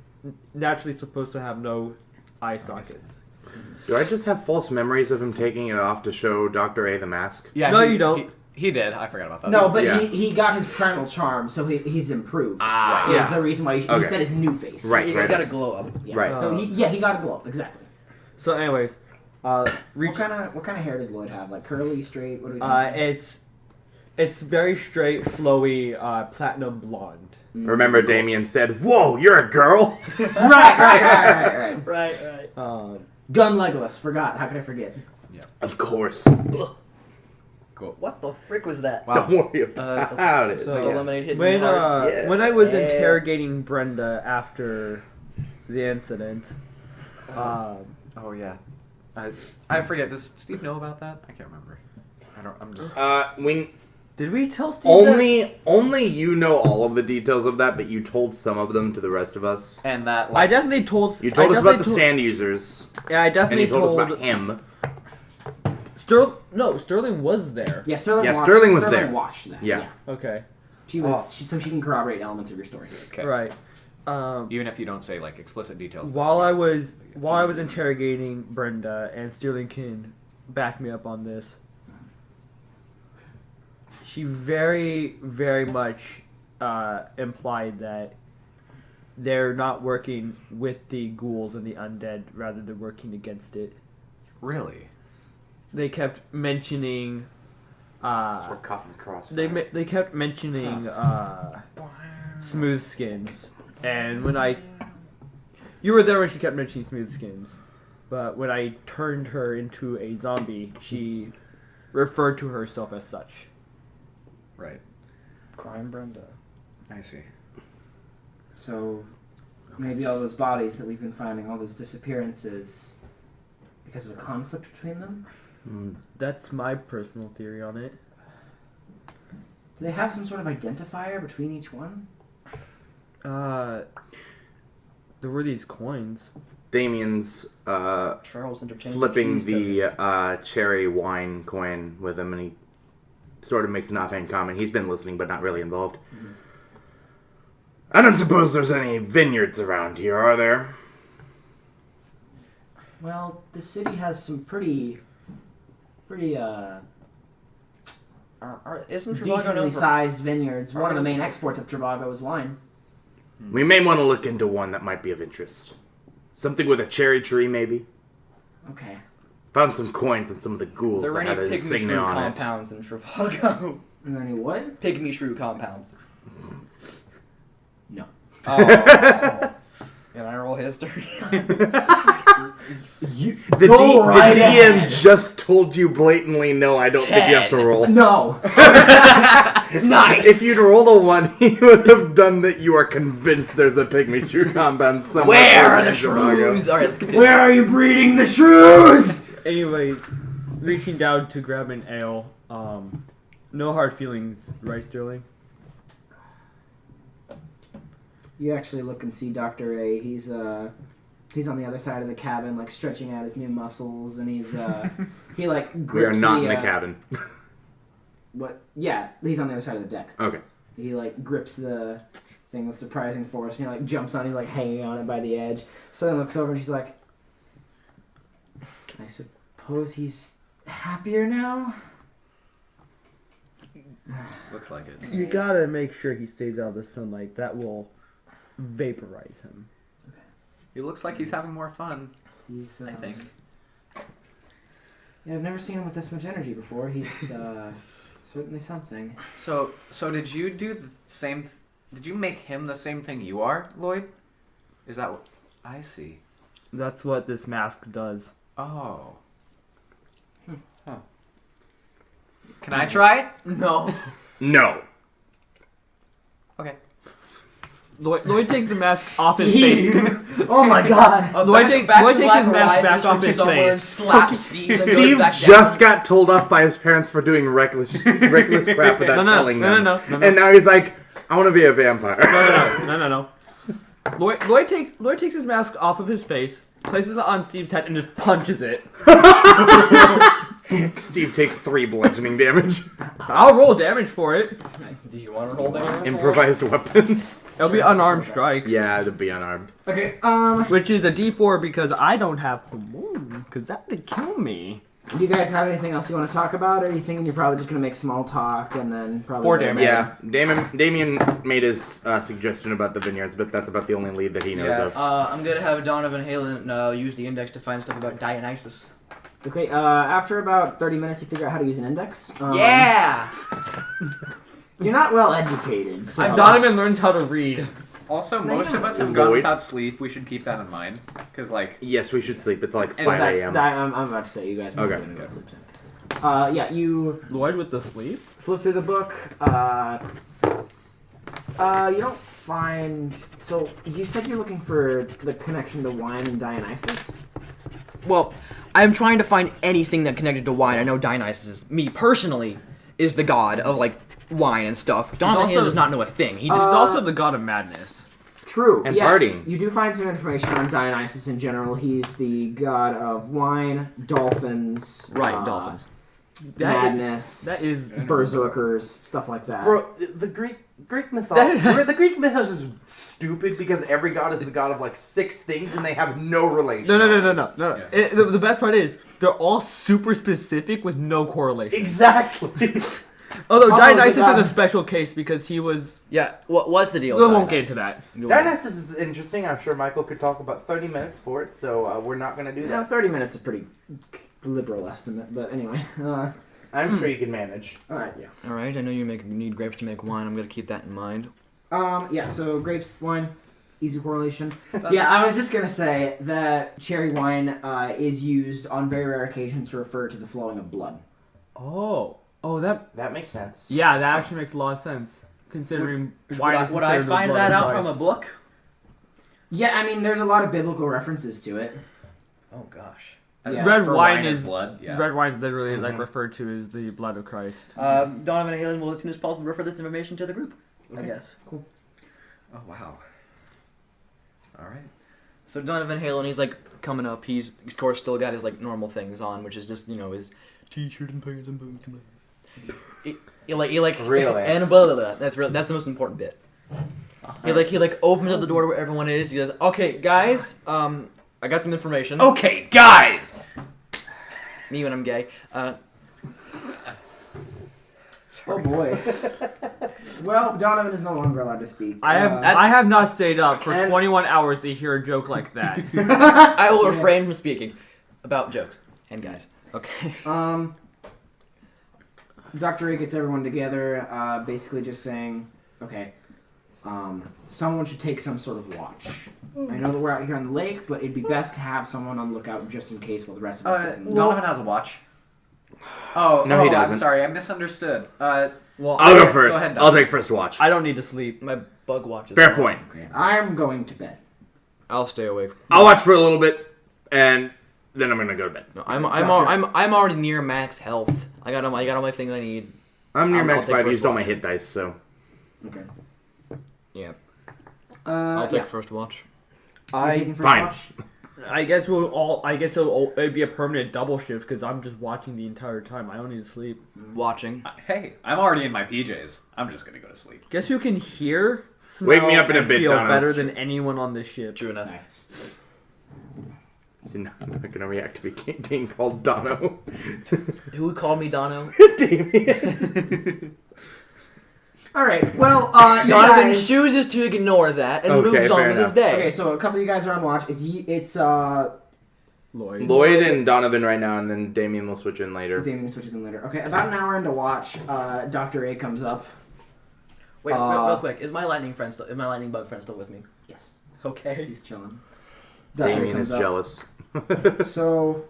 naturally supposed to have no eye sockets. Do I just have false memories of him taking it off to show Dr. A the mask? Yeah. No, you don't. He did. I forgot about that. No, but Yeah. he got his primal charm, so he's improved. Ah. Is Yeah. the reason why he Okay. said his new face. Right. You got a glow up. Yeah. Right. So he got a glow up, exactly. So, anyways, What kind of hair does Lloyd have? Like curly, straight? What do we think? it's very straight, flowy, platinum blonde. Remember Damien said, "Whoa, you're a girl?" Right. Right. Gun Legolas. Forgot. How could I forget? Of course. Cool. What the frick was that? Wow. Don't worry about it. So, The yeah. lemonade hit me When hard. Yeah. when I was Yeah. interrogating Brenda after the incident, Oh yeah. I forget. Does Steve know about that? I can't remember. I'm just. did we tell Steve that? Only you know all of the details of that, but you told some of them to the rest of us. And that. I Like, definitely told. You told I us about the definitely stand users, Yeah, I and definitely you told us about him. Sterling was there. Yeah, Sterling. Yeah, Sterling was there. Watched that. Yeah. Okay. She was so she can corroborate elements of your story. okay. Right. Even if you don't say like explicit details. While I was interrogating Brenda, and Sterling can back me up on this, she very, very much implied that they're not working with the ghouls and the undead, rather they're working against it. Really. They kept mentioning. We're caught in the crossfire. They kept mentioning smooth skins, and you were there when she kept mentioning smooth skins, but when I turned her into a zombie, she referred to herself as such. Right. Crime Brenda. I see. So maybe all those bodies that we've been finding, all those disappearances, because of a conflict between them. That's my personal theory on it. Do they have some sort of identifier between each one? There were these coins. Damien's Charles interchanged flipping cheese the tokens. cherry wine coin with him, and he sort of makes an offhand comment. He's been listening, but not really involved. I don't suppose there's any vineyards around here, are there? Well, the city has some pretty Isn't Trivago decently known for... sized vineyards. One of the main exports of Trivago is wine. We may want to look into one that might be of interest. Something with a cherry tree, maybe? Okay. Found some coins and some of the ghouls There that are had any a pygmy shrew insignia on it. compounds in Trivago. And then what? Pygmy shrew compounds. No. Oh. Can I roll history? The right DM ahead. just told you blatantly, no, I don't think you have to roll. No. Nice. If you'd rolled a 1, he would have done that. You are convinced there's a pygmy shrew compound somewhere. Where are the in Chicago. shrews? Alright, let's continue. Where are you breeding the shrews? Anyway, reaching down to grab an ale. No hard feelings, right, Sterling? You actually look and see Dr. A. He's on the other side of the cabin, like stretching out his new muscles, and he like We are grips not in the cabin. What? Yeah, he's on the other side of the deck. Okay. He like grips the thing with surprising force, and he like jumps on. He's like hanging on it by the edge. So then looks over, and she's like, "I suppose he's happier now." Looks like it. You gotta make sure he stays out of the sunlight. That will vaporize him. He looks like he's having more fun. He's. I think. Yeah, I've never seen him with this much energy before. He's certainly something. So did you do the same? Did you make him the same thing you are, Lloyd? Is that what I see? That's what this mask does. Oh. Huh. Can I try? No. No. Okay. Lloyd takes the mask off his face. Oh my god. Lloyd takes his mask back off his face. Slap Steve. and goes Steve back just down. got told off by his parents for doing reckless crap without telling them. No. And now he's like, I want to be a vampire. No. Lloyd takes his mask off of his face, places it on Steve's head, and just punches it. Steve takes 3 bludgeoning damage. I'll roll damage for it. Do you want to roll damage? Improvised weapon. It'll be unarmed strike. Yeah, it'll be unarmed. Okay, Which is a D4 because I don't have the wound, because that would kill me. do you guys have anything else you want to talk about? Or are you thinking you're probably just going to make small talk and then probably... 4 damage. Yeah, Damien made his suggestion about the vineyards, but that's about the only lead that he knows of. I'm gonna have Donovan Halen use the index to find stuff about Dionysus. Okay, after about 30 minutes, you figure out how to use an index. Yeah! You're not well educated, so... Donovan learns how to read. Also, most of us have Lloyd? gone without sleep. We should keep that in mind. Because, like... Yes, we should sleep. It's like 5 That's, a.m. I'm about to say, you guys are Okay. going to go to sleep soon. Yeah, you Lloyd with the sleep? flip through the book. You don't find... So, you said you're looking for the connection to wine and Dionysus? Well, I'm trying to find anything that connected to wine. I know Dionysus, me personally, is the god of, like, wine and stuff. Donovan also- Halen does not know a thing. He He's just... also the god of madness. True. And yeah, partying. You do find some information on Dionysus in general. He's the god of wine, dolphins... Right, dolphins. Madness, That is... berserkers, stuff like that. Bro, the Greek mythos. The Greek mythos is stupid because every god is the god of like 6 things and they have no relation. No. Yeah. The best part is, they're all super specific with no correlation. Exactly. Although Oh, Dionysus the god- is a special case because he was... Yeah, what's the deal We with won't Dionysus? get into that. Dionysus is interesting. I'm sure Michael could talk about 30 minutes for it, so we're not going to do Yeah, that. 30 minutes is a pretty liberal estimate, but anyway. I'm sure you can manage. Alright, yeah. Alright, I know you need grapes to make wine. I'm gonna keep that in mind. Yeah, so grapes, wine, easy correlation. Yeah, I was just gonna say that cherry wine is used on very rare occasions to refer to the flowing of blood. Oh, that... That makes sense. Yeah, that actually makes a lot of sense, considering why Would I find that out from a book? Yeah, I mean, there's a lot of biblical references to it. Oh gosh. Yeah. Red For wine is blood. Yeah. Red wine is literally like referred to as the blood of Christ. Donovan and Halen will as soon as possible refer this information to the group. I guess. Cool. Oh wow. All right. So Donovan Halen, he's like coming up. He's of course still got his like normal things on, which is just his t-shirt and pants and boots. He like Really? and blah blah blah. That's the most important bit. He opens up the door to where everyone is. He goes, "Okay, guys, I got some information." Okay, guys. Me when I'm gay. Oh boy. Well, Donovan is no longer allowed to speak. I have not stayed up for 21 hours to hear a joke like that. I will refrain from speaking about jokes and guys. Okay. Dr. A gets everyone together, basically just saying, okay, someone should take some sort of watch. I know that we're out here on the lake, but it'd be best to have someone on lookout just in case while the rest of us gets in the Donovan has a watch. Oh, No, he I'm doesn't. sorry, I misunderstood. Well, I'll go first. ahead, Doc. I'll take first watch. I don't need to sleep. My bug watch is Fair on. point. Okay, I'm going to bed. I'll stay awake. I'll watch for a little bit, and then I'm gonna go to bed. No, I'm already near max health. I got all my things I need. I'm near I'll max take 5. first Used all my watch. hit dice, so Okay. Yeah. I'll take yeah. first watch. You're taking first Fine. watch? I guess it'd be a permanent double shift because I'm just watching the entire time. I don't need to sleep. Watching. Hey, I'm already in my PJs. I'm just gonna go to sleep. Guess who can hear, smell, Wake me up in a and bit, feel Dono. better than anyone on this ship? True enough. Nice. I'm not gonna react to being called Dono. Who called me Dono? Damien. Alright, well, you Donovan guys... chooses to ignore that and Okay, moves on fair with his enough. day. Okay, so a couple of you guys are on watch. It's Lloyd. Lloyd and Donovan right now, and then Damien will switch in later. Damien switches in later. Okay, about an hour into watch, Dr. A comes up. Wait, real quick. Is my lightning bug friend still with me? Yes. Okay. He's chilling. Dr. A Damien comes is up. jealous. So,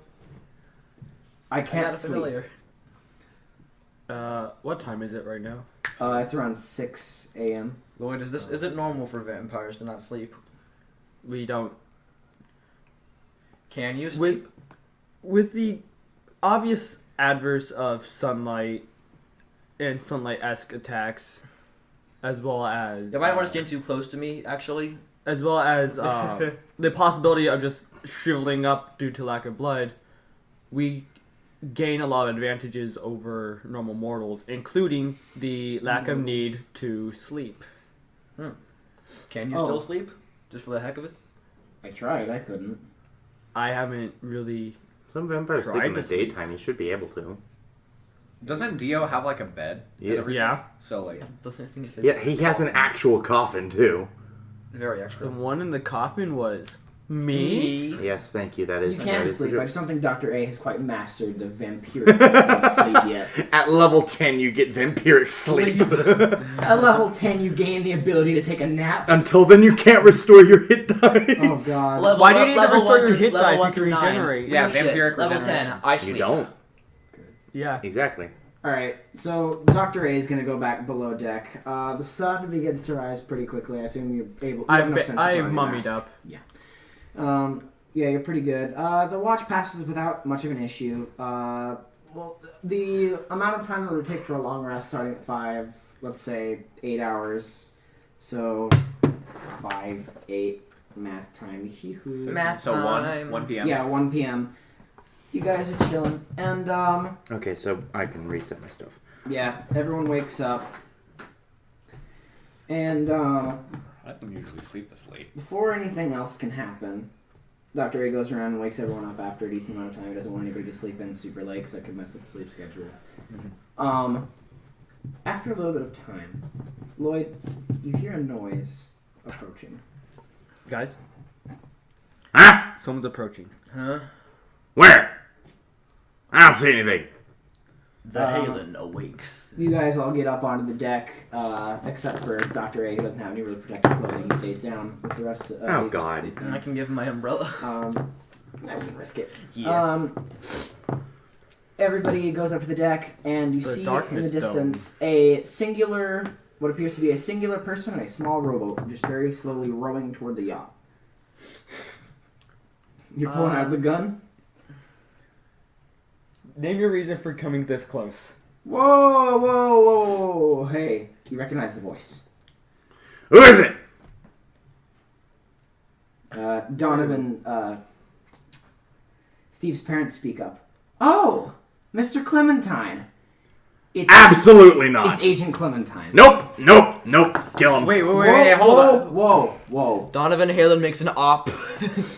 I Not can't sleep. familiar. What time is it right now? It's around 6 a.m. Lloyd, is it normal for vampires to not sleep? We don't. Can you sleep? With the obvious adverse of sunlight and sunlight-esque attacks, as well as You might want to stand too close to me, actually. as well as the possibility of just shriveling up due to lack of blood, we gain a lot of advantages over normal mortals, including the lack of need to sleep. Can you Oh. still sleep? Just for the heck of it? I tried, I couldn't. I haven't really. Some vampires sleep Tried in the to sleep. daytime. You should be able to. Doesn't Dio have like a bed? and Yeah. everything? Yeah, So like, Those things that Yeah, he has an actual coffin too. very the extra. one in the coffin was me. Yes, thank you. That is. You that can is sleep. the I just don't think Dr. A has quite mastered the vampiric sleep yet. At level 10, you get vampiric sleep. At level 10, you gain the ability to take a nap. Until then, you can't restore your hit dice. Oh god. Level Why do you one- need to level restore one your through- hit level die if one you can through 9. regenerate? Yeah, No shit. vampiric Level regeneration. 10, I sleep. You don't. Yeah. Exactly. Alright, so Dr. A is going to go back below deck. The sun begins to rise pretty quickly. I assume you're able to. I've mummied up. Yeah, you're pretty good. The watch passes without much of an issue. Well, the amount of time that it would take for a long rest starting at 5, let's say 8 hours. So, 5, 8, math time. Hee-hoo. Math so time. 1 p.m. Yeah, 1 p.m. You guys are chilling. And, Okay, so I can reset my stuff. yeah, everyone wakes up. And, I don't usually sleep this late. before anything else can happen, Dr. A goes around and wakes everyone up after a decent amount of time. He doesn't want anybody to sleep in super late because that could mess up the sleep schedule. After a little bit of time, Lloyd, you hear a noise approaching. Guys, Huh? someone's approaching. Huh? Where? I don't see anything. The Halen awakes. You guys all get up onto the deck, except for Dr. A, who doesn't have any really protective clothing. He stays down with the rest of Oh, he just God. stays And I down. can give him my umbrella. I wouldn't risk it. Yeah. Everybody goes up to the deck, and you The see in darkness the distance a singular, what appears to be a singular person in a small rowboat, just very slowly rowing toward the yacht. You're pulling out the gun? Name your reason for coming this close. Whoa, whoa, whoa, whoa. Hey, you recognize the voice. Who is it? Donovan, Steve's parents speak up. Oh, Mr. Clementine. It's Absolutely not. It's Agent Clementine. Nope. Kill him. Wait, Whoa, hold on. Whoa. Donovan Halen makes an op.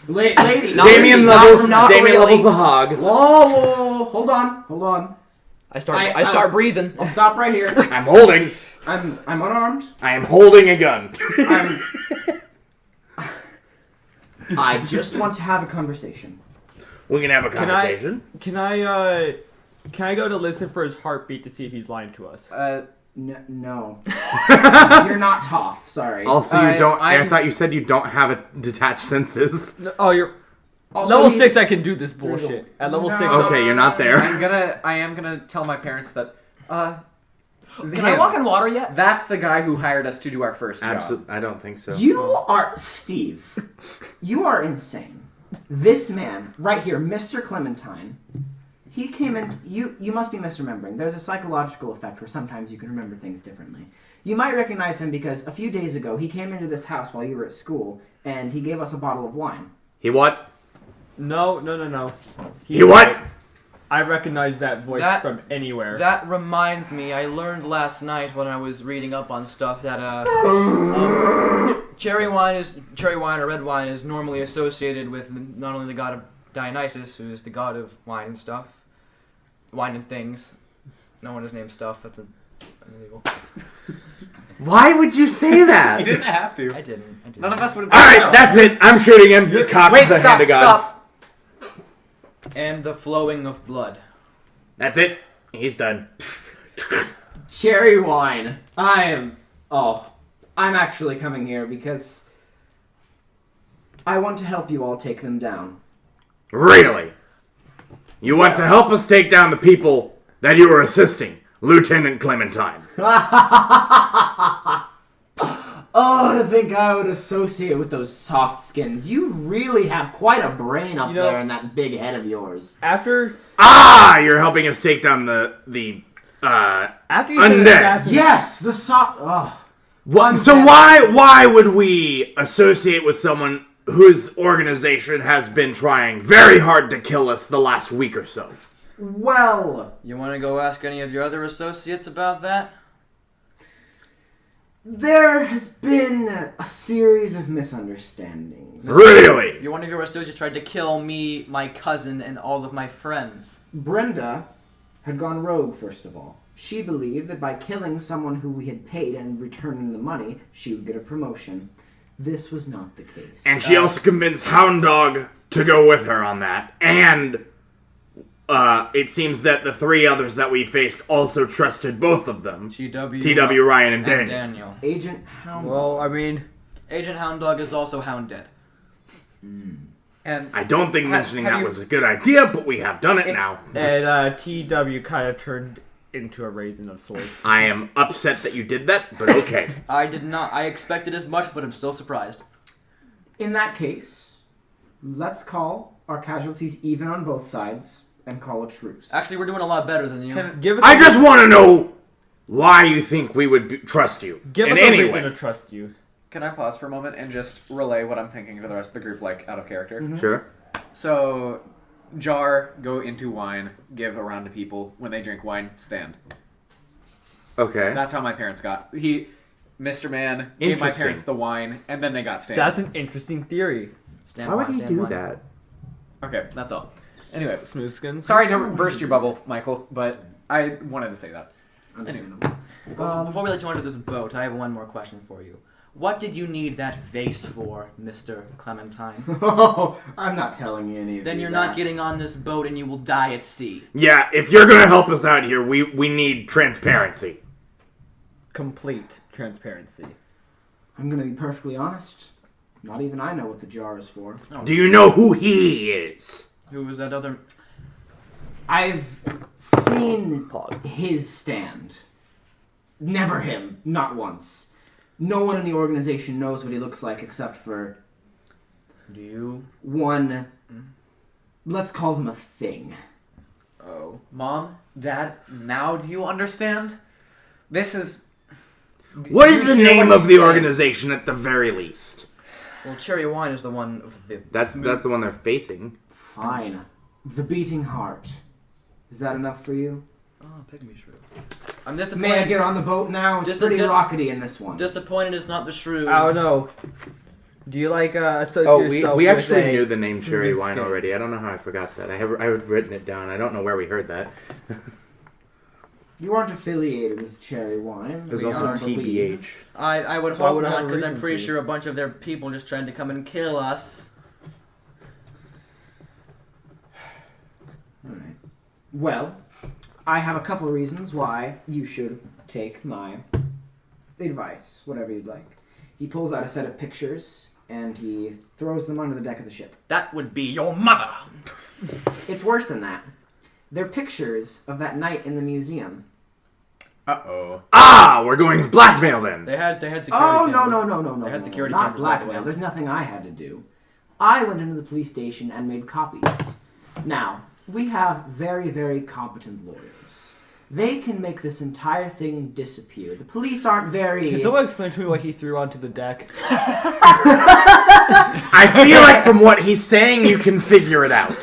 Lady. Damien levels the hog. Whoa, hold on. I start breathing. I'll stop right here. I'm holding. I'm unarmed. I am holding a gun. I just want to have a conversation. We can have a conversation. Can I go to listen for his heartbeat to see if he's lying to us? No. You're not Toph, sorry. Also, you don't. I I'm- thought you said you don't have a detached senses. No, oh, you're Also, level he's- 6. I can do this bullshit. At level 6. No. Okay, you're not there. I am gonna tell my parents that, Can I walk in water yet? That's the guy who hired us to do our first job. Absolutely, I don't think so. You are Steve. You are insane. This man right here, Mr. Clementine. He came in. You must be misremembering. There's a psychological effect where sometimes you can remember things differently. You might recognize him because a few days ago he came into this house while you were at school and he gave us a bottle of wine. He what? No. He what? I recognize that voice That- from anywhere. That reminds me, I learned last night when I was reading up on stuff that cherry wine or red wine is normally associated with not only the god of Dionysus, who is the god of wine and stuff, wine and things. No one has named stuff. That's illegal. Why would you say that? You didn't have to. I didn't. None of us would have. All right, that's it. I'm shooting him. You cocked Wait, the stop, hand of God. stop. And the flowing of blood. That's it. He's done. Cherry wine. I'm actually coming here because I want to help you all take them down. Really? You want to help us take down the people that you are assisting, Lieutenant Clementine? Oh, to think I would associate with those soft skins. You really have quite a brain up there in that big head of yours. After you're helping us take down the after you undead. Yes, the soft... Oh. So why would we associate with someone whose organization has been trying very hard to kill us the last week or so? Well... You want to go ask any of your other associates about that? There has been a series of misunderstandings. Really? One of your associates tried to kill me, my cousin, and all of my friends. Brenda had gone rogue, first of all. She believed that by killing someone who we had paid and returning the money, she would get a promotion. This was not the case. And she also convinced Hound Dog to go with her on that. And it seems that the three others that we faced also trusted both of them. TW, Ryan, and Daniel. Agent Hound Dog. Well, I mean... Agent Hound Dog is also Hound Dead. And I don't think mentioning that was a good idea, but we have done it now. And TW kind of turned into a raisin of sorts. I am upset that you did that, but okay. I did not. I expected as much, but I'm still surprised. In that case, let's call our casualties even on both sides and call a truce. Actually, we're doing a lot better than you. I just want to know why you think we would trust you. Give us a reason to trust you. Can I pause for a moment and just relay what I'm thinking to the rest of the group, like, out of character? Mm-hmm. Sure. So, jar, go into wine, give a round to people. When they drink wine, stand. Okay. That's how my parents got. Mr. Man gave my parents the wine, and then they got stand. That's an interesting theory. Why would he do that? Okay, that's all. Anyway, Smooth skins. sorry to burst your bubble, Michael, but I wanted to say that. Understandable. Before we let you onto this boat, I have one more question for you. What did you need that vase for, Mr. Clementine? Oh, I'm not telling you any of Then you you're that. not getting on this boat and you will die at sea. Yeah, if you're going to help us out here, we need transparency. Complete transparency. I'm going to be perfectly honest. Not even I know what the jar is for. Oh, Do you know who he is? Who was that other... I've seen his stand. Never him. Not once. No one in the organization knows what he looks like except for... Do you? One... Let's call them a thing. Oh. Mom, Dad, now do you understand? This is... What is the name of the organization at the very least? Well, Cherry Wine is the one of the... That's the one they're facing. Fine. The Beating Heart. Is that enough for you? Oh, pygmy shrew. I'm disappointed. May I get on the boat now? It's pretty rockety in this one. Disappointed it's not the shrew. I don't know. Do you like associate yourself we with actually a knew the name Cherry smooth Wine skin? already. I don't know how I forgot that. I had written it down. I don't know where we heard that. You aren't affiliated with Cherry Wine. There's we also are, believe. TBH. I would Why hope would I not, have a because I'm reason pretty to? sure a bunch of their people just trying to come and kill us. Alright. Well, I have a couple of reasons why you should take my advice, whatever you'd like. He pulls out a set of pictures, and he throws them onto the deck of the ship. That would be your mother. It's worse than that. They're pictures of that night in the museum. Uh-oh. We're going blackmail then. They had security. Oh, no. They had security Not cameras, by the blackmail. way. There's nothing I had to do. I went into the police station and made copies. Now, we have very, very competent lawyers. They can make this entire thing disappear. The police aren't very... Can someone explain to me what he threw onto the deck? I feel like from what he's saying, you can figure it out.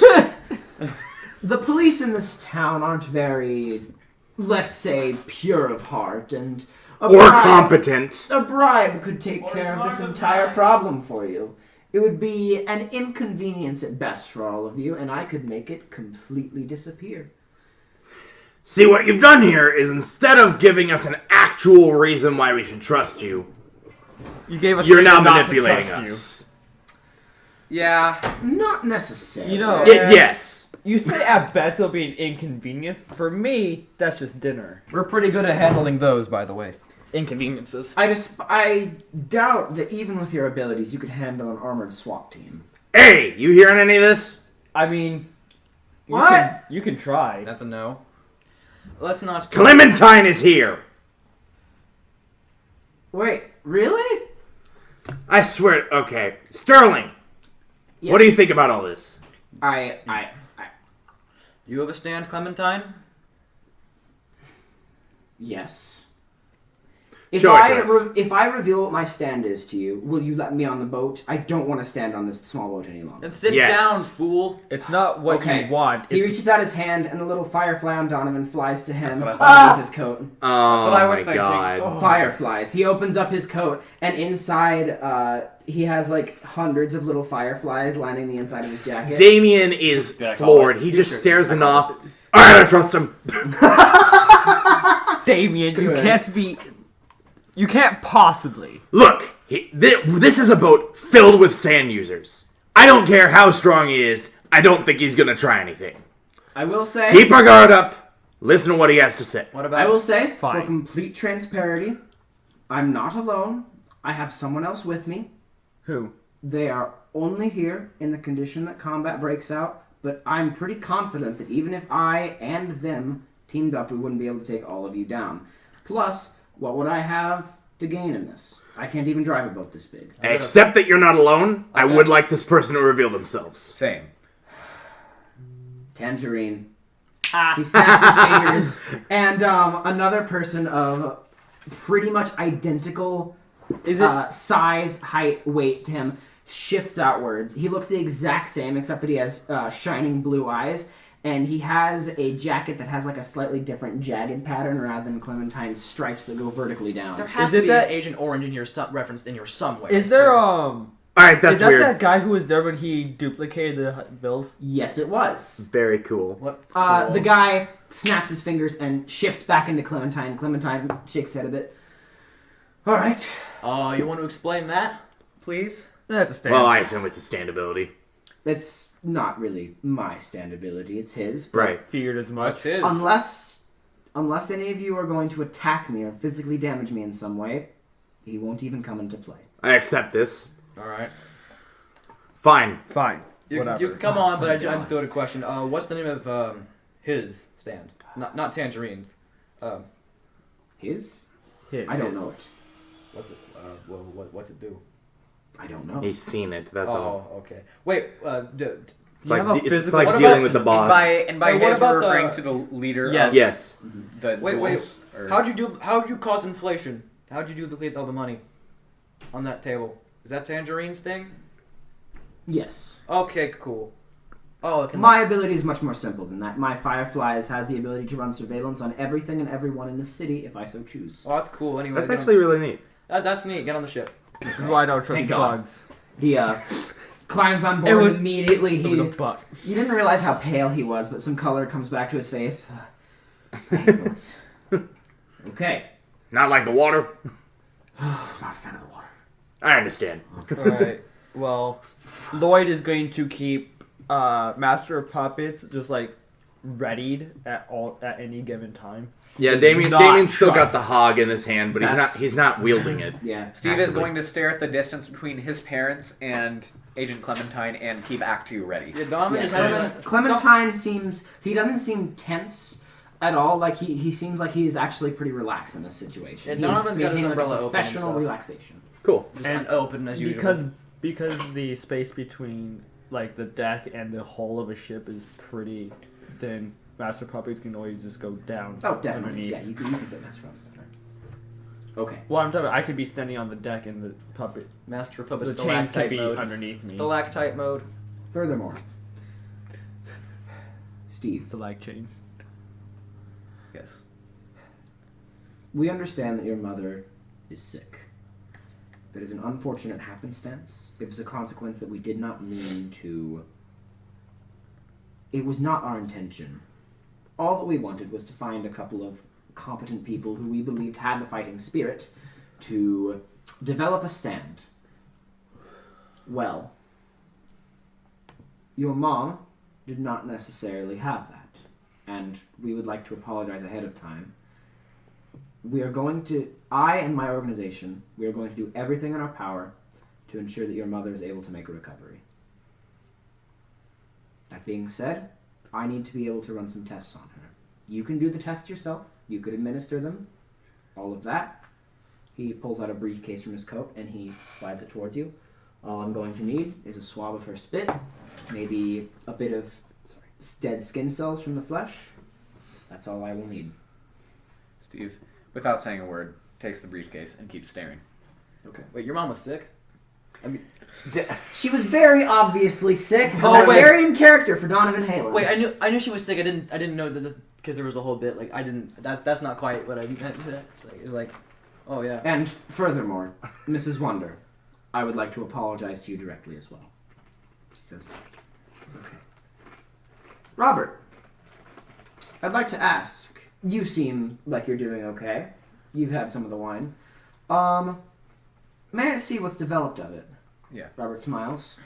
The police in this town aren't very, let's say, pure of heart, and... Or competent. A bribe could take care of this entire problem for you. It would be an inconvenience at best for all of you, and I could make it completely disappear. See, what you've done here is instead of giving us an actual reason why we should trust you, You gave us. you're a now reason not to manipulating trust us. Yeah. Not necessarily. You know. Yes. You say at best it'll be an inconvenience. For me, that's just dinner. We're pretty good at handling those, by the way. inconveniences. I doubt that even with your abilities, you could handle an armored SWAT team. Hey, you hearing any of this? I mean, What? You can try. That's a no. Let's not. Clementine is here. Wait, really? I swear. Okay, Sterling. Yes. What do you think about all this? You have a stand, Clementine? Yes. If Show it to us. if I reveal what my stand is to you, will you let me on the boat? I don't want to stand on this small boat any longer. Then sit Yes. down, fool. It's not what you want. He It's, reaches out his hand, and a little firefly on Donovan flies to him That's what I thought. underneath his coat. Oh what I was my thinking. god. Oh. Fireflies. He opens up his coat, and inside, he has like hundreds of little fireflies lining the inside of his jacket. Damien is Yeah, I call floored. it. He just stares in awe. I don't trust him. Damien, you Good. can't be. You can't possibly. Look, this is a boat filled with sand users. I don't care how strong he is. I don't think he's gonna try anything. I will say. Keep our guard up. Listen to what he has to say. What about? I will say, for Fine. complete transparency, I'm not alone. I have someone else with me. Who? They are only here in the condition that combat breaks out, but I'm pretty confident that even if I and them teamed up, we wouldn't be able to take all of you down. Plus, what would I have to gain in this? I can't even drive a boat this big. Except that you're not alone, I would like this person to reveal themselves. Same. Tangerine. He snaps his fingers, and another person of pretty much identical Is it? size, height, weight to him shifts outwards. He looks the exact same, except that he has shining blue eyes, and he has a jacket that has like a slightly different jagged pattern rather than Clementine's stripes that go vertically down. There has Is to it be that- an Agent Orange in your referenced in your somewhere. Is there Alright, that's is that weird. that guy who was there when he duplicated the bills? Yes, it was. Very cool. What? The guy snaps his fingers and shifts back into Clementine. Clementine shakes his head a bit. All right. You want to explain that, please? That's a stand. Well, I assume it's a stand ability. It's not really my stand ability. It's his. But Right. Feared as much. What's his? Unless any of you are going to attack me or physically damage me in some way, he won't even come into play. I accept this. All right. Fine. Fine. You Whatever. can come on, but I threw out a question. What's the name of his stand? Not Tangerine's. His? His. I don't know it. What's it? What's it do? I don't know. He's seen it, that's all. Oh, okay. Wait. Do It's you like, have a it's physical? like What dealing about- with the boss. By Wait, what his, about we're the- referring to the leader Yes. of Yes. the Wait. duels, or- How'd you cause inflation? How'd you duplicate all the money on that table? Is that Tangerine's thing? Yes. Okay, cool. Oh, okay. My ability is much more simple than that. My Fireflies has the ability to run surveillance on everything and everyone in the city if I so choose. Oh, that's cool. Anyway, That's actually really neat. that's neat. Get on the ship. This is why I don't trust Thank God. bugs. He climbs on It board was- and immediately. It was a bug. You didn't realize how pale he was, but some color comes back to his face. Okay. Not like the water. Not a fan of the water. I understand. Alright. Well, Lloyd is going to keep Master of Puppets just like readied at any given time. Yeah, Does Damien's not still got trust. the hog in his hand, but That's- he's not wielding it. Yeah. Steve is Actively. going to stare at the distance between his parents and Agent Clementine and keep Act 2 ready. Yeah, Donovan Yeah, just had Clementine he doesn't seem tense at all. Like he seems like he is actually pretty relaxed in this situation. Yeah, He is Donovan's got his maintaining, like, a umbrella open professional himself. relaxation. Cool. just And open as usual. because the space between like the deck and the hull of a ship is pretty thin. Master Puppets can always just go down. Oh, definitely. underneath. Yeah, you can fit Master Puppets in there. Okay. Well, I'm talking about I could be standing on the deck and the puppet. Master of Puppets The chains could stalactite be mode. underneath me. Stalactite mode. Furthermore, Steve, Stalag chain. Yes. we understand that your mother is sick. That is an unfortunate happenstance. It was a consequence that we did not mean to. It was not our intention. All that we wanted was to find a couple of competent people who we believed had the fighting spirit to develop a stand. Well, your mom did not necessarily have that, and we would like to apologize ahead of time. I and my organization, we are going to do everything in our power to ensure that your mother is able to make a recovery. That being said, I need to be able to run some tests on her. You can do the tests yourself. You could administer them. All of that. He pulls out a briefcase from his coat and he slides it towards you. All I'm going to need is a swab of her spit, maybe a bit of dead skin cells from the flesh. That's all I will need. Steve, without saying a word, takes the briefcase and keeps staring. Okay. Wait, your mom was sick? I mean, She was very obviously sick, but Oh, that's wait. very in character for Donovan Halen. wait, I knew she was sick. I didn't know that because there was a whole bit like I didn't. That's not quite what I meant. It was like, oh yeah. And furthermore, Mrs. Wonder, I would like to apologize to you directly as well. She says, it's okay. Robert, I'd like to ask, you seem like you're doing okay. You've had some of the wine. May I see what's developed of it? Yeah. Robert smiles.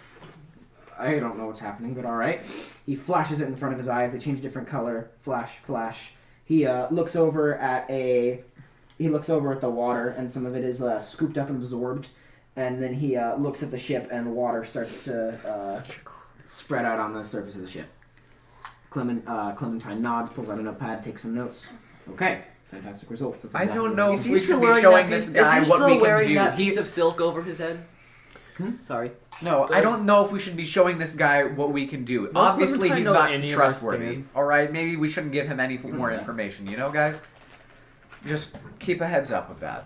I don't know what's happening, but alright. He flashes it in front of his eyes. They change a different color. Flash, flash. He looks over at the water, and some of it is scooped up and absorbed. And then he looks at the ship, and the water starts to spread out on the surface of the ship. Clementine nods, pulls out a notepad, takes some notes. Okay, fantastic results. That's I exactly don't what know it if is. we should be showing this guy what we can do. That piece of silk over his head? Sorry. No, I don't know if we should be showing this guy what we can do. Most Obviously, Clementine he's know not any of our trustworthy. stance. All right, maybe we shouldn't give him any more information. You know, guys. Just keep a heads up with that.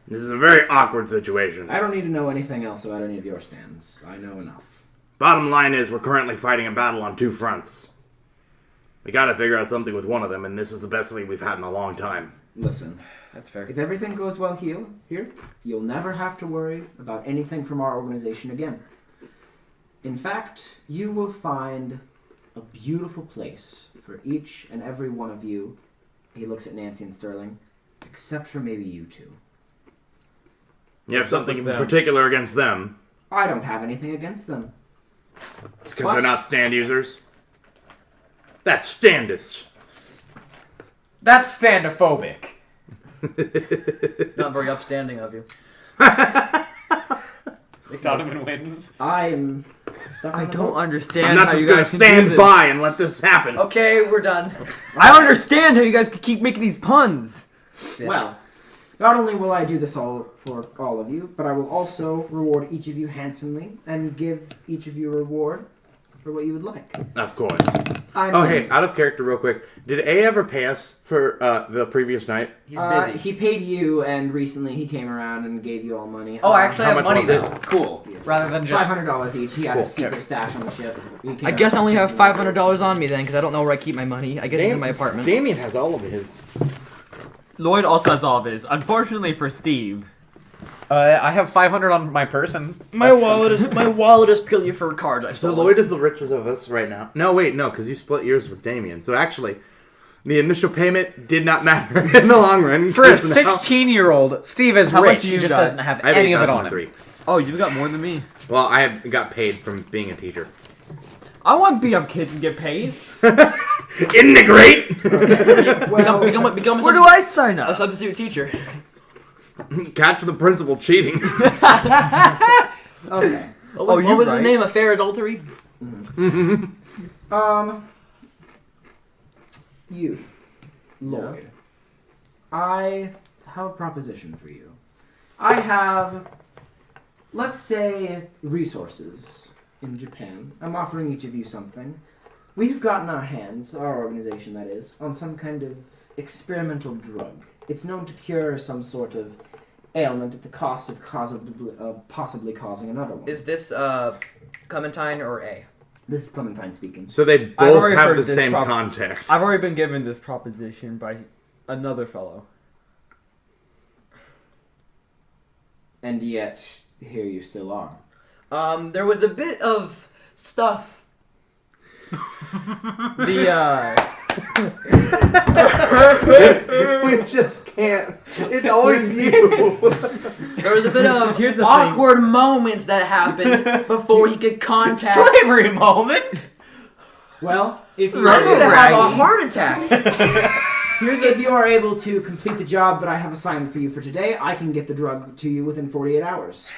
This is a very awkward situation. I don't need to know anything else about any of your stands. I know enough. Bottom line is, we're currently fighting a battle on two fronts. We gotta figure out something with one of them, and this is the best thing we've had in a long time. Listen, That's fair. if everything goes well here, you'll never have to worry about anything from our organization again. In fact, you will find a beautiful place for each and every one of you. He looks at Nancy and Sterling, except for maybe you two. You have something in them? particular against them, I don't have anything against them. because What? they're not stand users. That's standist. That's standophobic. Not very upstanding of you. Donovan wins. I'm stuck on I the don't boat. understand I'm not how just you gonna guys can do stand this. by and let this happen. Okay, we're done. I understand how you guys can keep making these puns. Well, not only will I do this all for all of you, but I will also reward each of you handsomely and give each of you a reward for what you would like. Of course. I'm Oh, hey, out of character real quick. Did A ever pay us for the previous night? He's busy. He paid you, and recently he came around and gave you all money. Oh, I actually How have much money was now. Cool. Yeah. Rather than just. $500 each. He had a Cool. secret stash on the ship. He came I guess I out only have and checked $500 on me then, because I don't know where I keep my money. I get it in my apartment. Damien has all of his. Lloyd also has all of his. Unfortunately for Steve. I have 500 on my person. My wallet is purely for cards. I So stole. Lloyd is the richest of us right now. No, wait, no, because you split yours with Damien. So actually, the initial payment did not matter in the long run. For a because now- 16-year-old, Steve is How much rich. do He you just got? doesn't have I have any of it on him. 8,003. Oh, you got more than me. Well, I got paid from being a teacher. I want to beat up kids and get paid. Isn't it great? Well, Become Where do I sign a up? substitute teacher. Catch the principal cheating. okay. What Oh, was, you what was right. his name? A fair adultery? You, Lloyd. I have a proposition for you. I have, let's say, resources in Japan. I'm offering each of you something. We've gotten our hands, our organization that is, on some kind of experimental drug. It's known to cure some sort of ailment at the cost of possibly causing another one. Is this Clementine or A? This is Clementine speaking. So they I've both already have heard the this same prob- contact. I've already been given this proposition by another fellow. And yet, here you still are. There was a bit of stuff. We just can't. It's always you. There was a bit of Here's the awkward moments that happened before he could contact. Slavery moment. Well, if you I'm gonna have a braggy, heart attack. If you are able to complete the job that I have assigned for you for today, I can get the drug to you within 48 hours.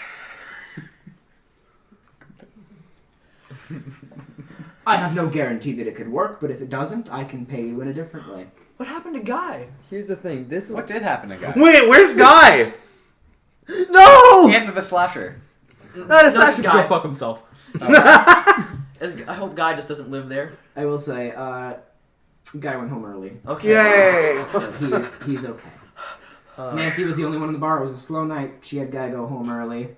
I have no guarantee that it could work, but if it doesn't, I can pay you in a different way. What happened to Guy? Here's the thing. What did happen to Guy? Wait, where's Guy? No! The end of the slasher. That is actually Guy. go fuck himself. I hope Guy just doesn't live there. I will say, Guy went home early, Okay. Yay! so he's okay. Nancy was the only one in the bar. It was a slow night. She had Guy go home early.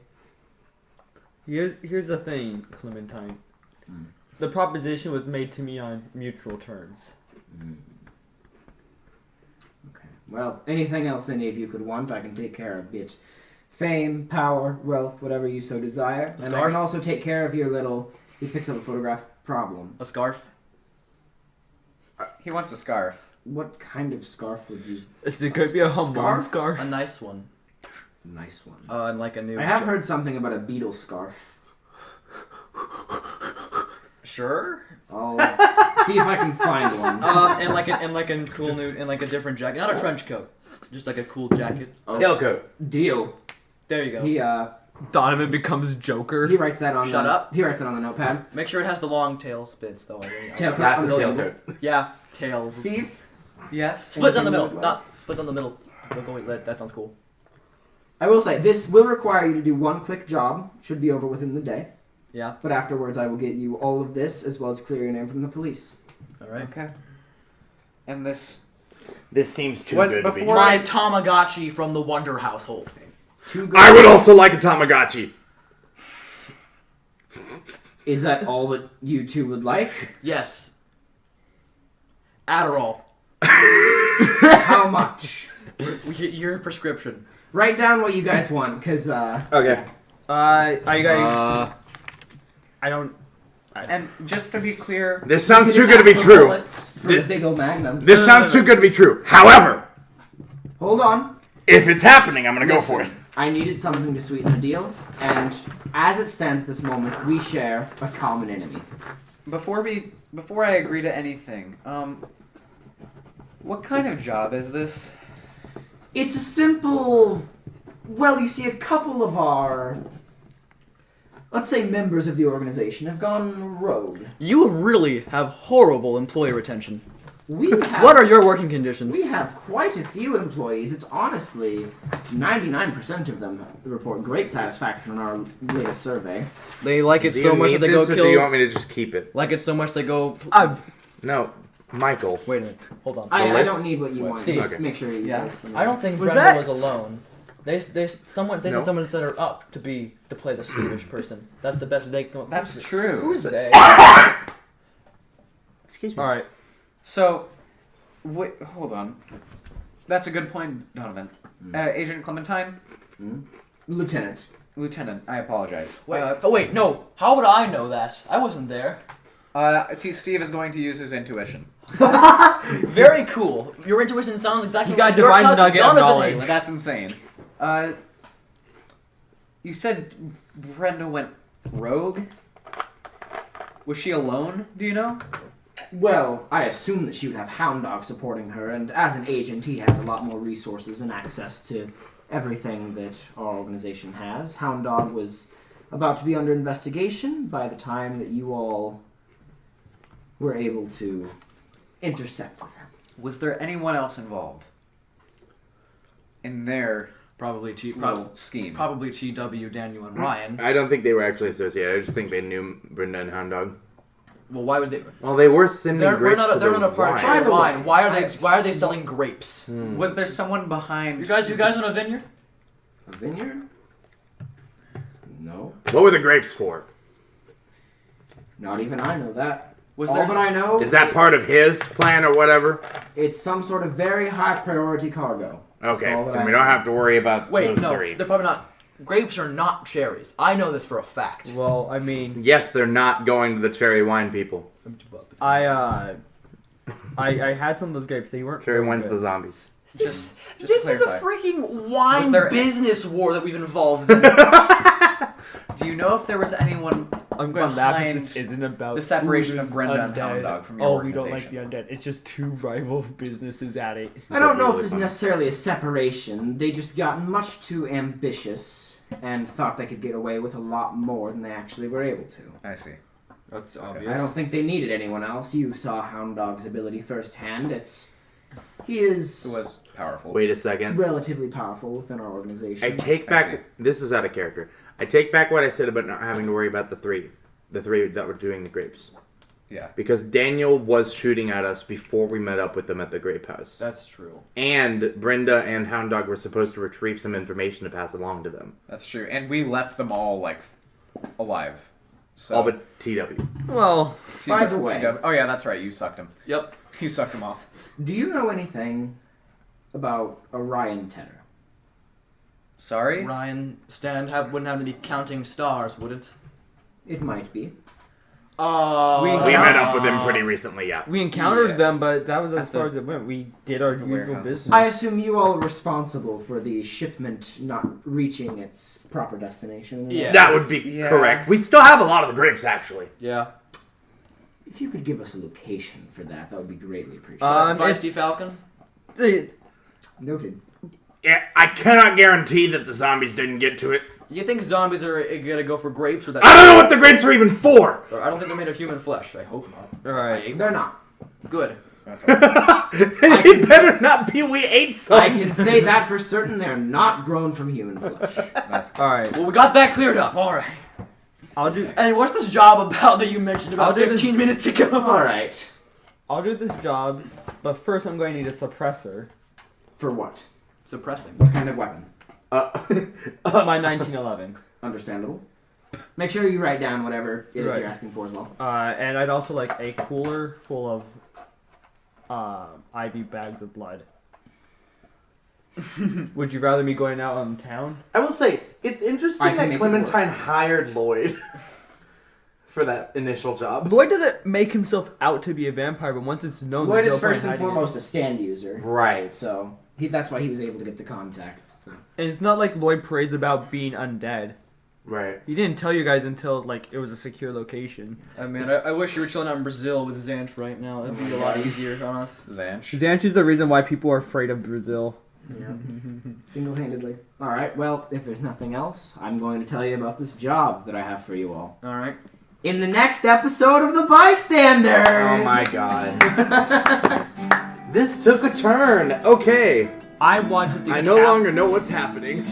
Here's the thing, Clementine. The proposition was made to me on mutual terms. Okay. Well, anything else any of you could want, I can take care of. Be it fame, power, wealth, whatever you so desire. And I Scarf? can also take care of your little... He picks up a photograph problem. A scarf? He wants a scarf. What kind of scarf would you... It could be a humble scarf. A nice one. Nice one. And like a new. I have heard something about a beetle scarf. Sure. I'll see if I can find one. And like a cool new, and like a different jacket, not a trench coat, just like a cool jacket. Tailcoat. Deal. There you go. He Donovan becomes Joker. he writes that on Shut the, up. He writes that on the notepad. Make sure it has the long tail bits though. Tailcoat That's on a the tailcoat. Yeah, tails. Steve? Yes? Split down the Anything middle. you would Not split down the middle. That sounds cool. I will say, this will require you to do one quick job. Should be over within the day. Yeah. But afterwards, I will get you all of this, as well as clear your name from the police. All right. Okay. And this... This seems too What, good to be before- true. My Tamagotchi from the Wonder household. Two good. I would also like a Tamagotchi. Is that all that you two would like? Yes. Adderall. How much? Your prescription. Write down what you guys want, because, Okay. I don't. And just to be clear... This sounds you too can good to be ask for true. bullets for the big old magnum. This sounds too good to be true. However, Hold on. if it's happening, I'm gonna go for it. Listen, I needed something to sweeten the deal, and as it stands this moment, we share a common enemy. Before I agree to anything, what kind of job is this? It's a simple... Well, you see, a couple of our... Let's say members of the organization have gone rogue. You really have horrible employee retention. We have... What are your working conditions? We have quite a few employees. It's honestly 99% of them report great satisfaction on our latest survey. They like it Do so you much that need they go this, or do you kill. want me to just keep it? Like it so much they go. No, Michael. Wait a minute. Hold on. I don't need what you want. Steve. Just Okay. make sure you guys... I don't think Was Brenda that- was alone. They said someone set her up to play the Swedish person. That's the best they can. That's true. Who's they? Excuse me. All right. So, wait, hold on. That's a good point, Donovan. Agent Clementine? Lieutenant. Lieutenant, I apologize. Wait, no. How would I know that? I wasn't there. Steve is going to use his intuition. Very cool. Your intuition sounds exactly You got like your divine cousin, nugget of Donovan knowledge. Haley. That's insane. You said Brenda went rogue? Was she alone, do you know? Well, I assume that she would have Hound Dog supporting her, and as an agent, he has a lot more resources and access to everything that our organization has. Hound Dog was about to be under investigation by the time that you all were able to intercept with him. Was there anyone else involved in their Probably scheme? Probably TW, Daniel, and Ryan. I don't think they were actually associated. I just think they knew Brenda and Hound Dog. Well, why would they? Well, they were sending They're grapes not to a the part wine. By of the wine. way, Why are they selling grapes? Was there someone behind? You guys own a vineyard? A vineyard? No. What were the grapes for? Not even I know that. Was All there? that I know Is that part of his plan or whatever? it's some sort of very high priority cargo. Okay, That's all that then I we don't know. have to worry about Wait, those no, three. they're probably not. Grapes are not cherries. I know this for a fact. Well, I mean, Yes, they're not going to the cherry wine people. I had some of those grapes. They weren't Cherry very wine's good. the zombies. Just This to is a clarify. freaking wine Was there- business war that we've involved in. Do you know if there was anyone I'm going to laugh if behind this isn't about the separation of who's Brenda and undead. Hound Dog from your Oh, we don't like organization. the undead. It's just two rival businesses at it. I don't know if it's necessarily a separation. They just got much too ambitious and thought they could get away with a lot more than they actually were able to. I see. That's obvious. I don't think they needed anyone else. You saw Hound Dog's ability firsthand. He is It was powerful. Wait a second. relatively powerful within our organization. I take I see. back. This is out of character. I take back what I said about not having to worry about the three that were doing the grapes. Yeah. Because Daniel was shooting at us before we met up with them at the grape house. That's true. And Brenda and Hound Dog were supposed to retrieve some information to pass along to them. That's true. And we left them all, like, alive. So. All but TW. Well, By the way- Oh, yeah, that's right. You sucked him. Yep. You sucked him off. Do you know anything about Orion Tenor? Sorry? Ryan Stand wouldn't have to be counting stars, would it? It might be. We met up with him pretty recently, yeah. we encountered Yeah. them, but that was as At far the- as it went. We did our usual warehouse. business. I assume you all are responsible for the shipment not reaching its proper destination. Yeah. That would be Yeah. correct. We still have a lot of the grapes, actually. Yeah. If you could give us a location for that, that would be greatly appreciated. Feisty Falcon? Noted. Yeah, I cannot guarantee that the zombies didn't get to it. You think zombies are gonna go for grapes or that? I don't know what the grapes are even for! Or I don't think they're made of human flesh. I hope not. Alright. They're not. Good. It better not be we ate some. I can say that for certain. They're not grown from human flesh. That's Alright. Well, we got that cleared up. All right. I'll do And what's this job about that you mentioned about I'll do this- 15 minutes ago? All right. I'll do this job, but first I'm going to need a suppressor. For what? Suppressing. What kind of weapon? My 1911. Understandable. Make sure you write down whatever it is Right. you're asking for as well. And I'd also like a cooler full of IV bags of blood. Would you rather me going out on town? I will say, it's I interesting can that make it Clementine hired Lloyd for that initial job. Lloyd doesn't make himself out to be a vampire, but once it's known, Lloyd there's is no point first and hiding it. foremost a stand user. Right. So that's why he was able to get the contact. So. And it's not like Lloyd parades about being undead. Right. He didn't tell you guys until like it was a secure location. I mean, I wish you were chilling out in Brazil with Xanth right now. That'd be a lot easier on us. Zanch. Zanch is the reason why people are afraid of Brazil. Yeah. Single-handedly. All right. Well, if there's nothing else, I'm going to tell you about this job that I have for you all. All right. In the next episode of The Bystanders! Oh my god. This took a turn. Okay. I wanted to. I no longer know what's happening.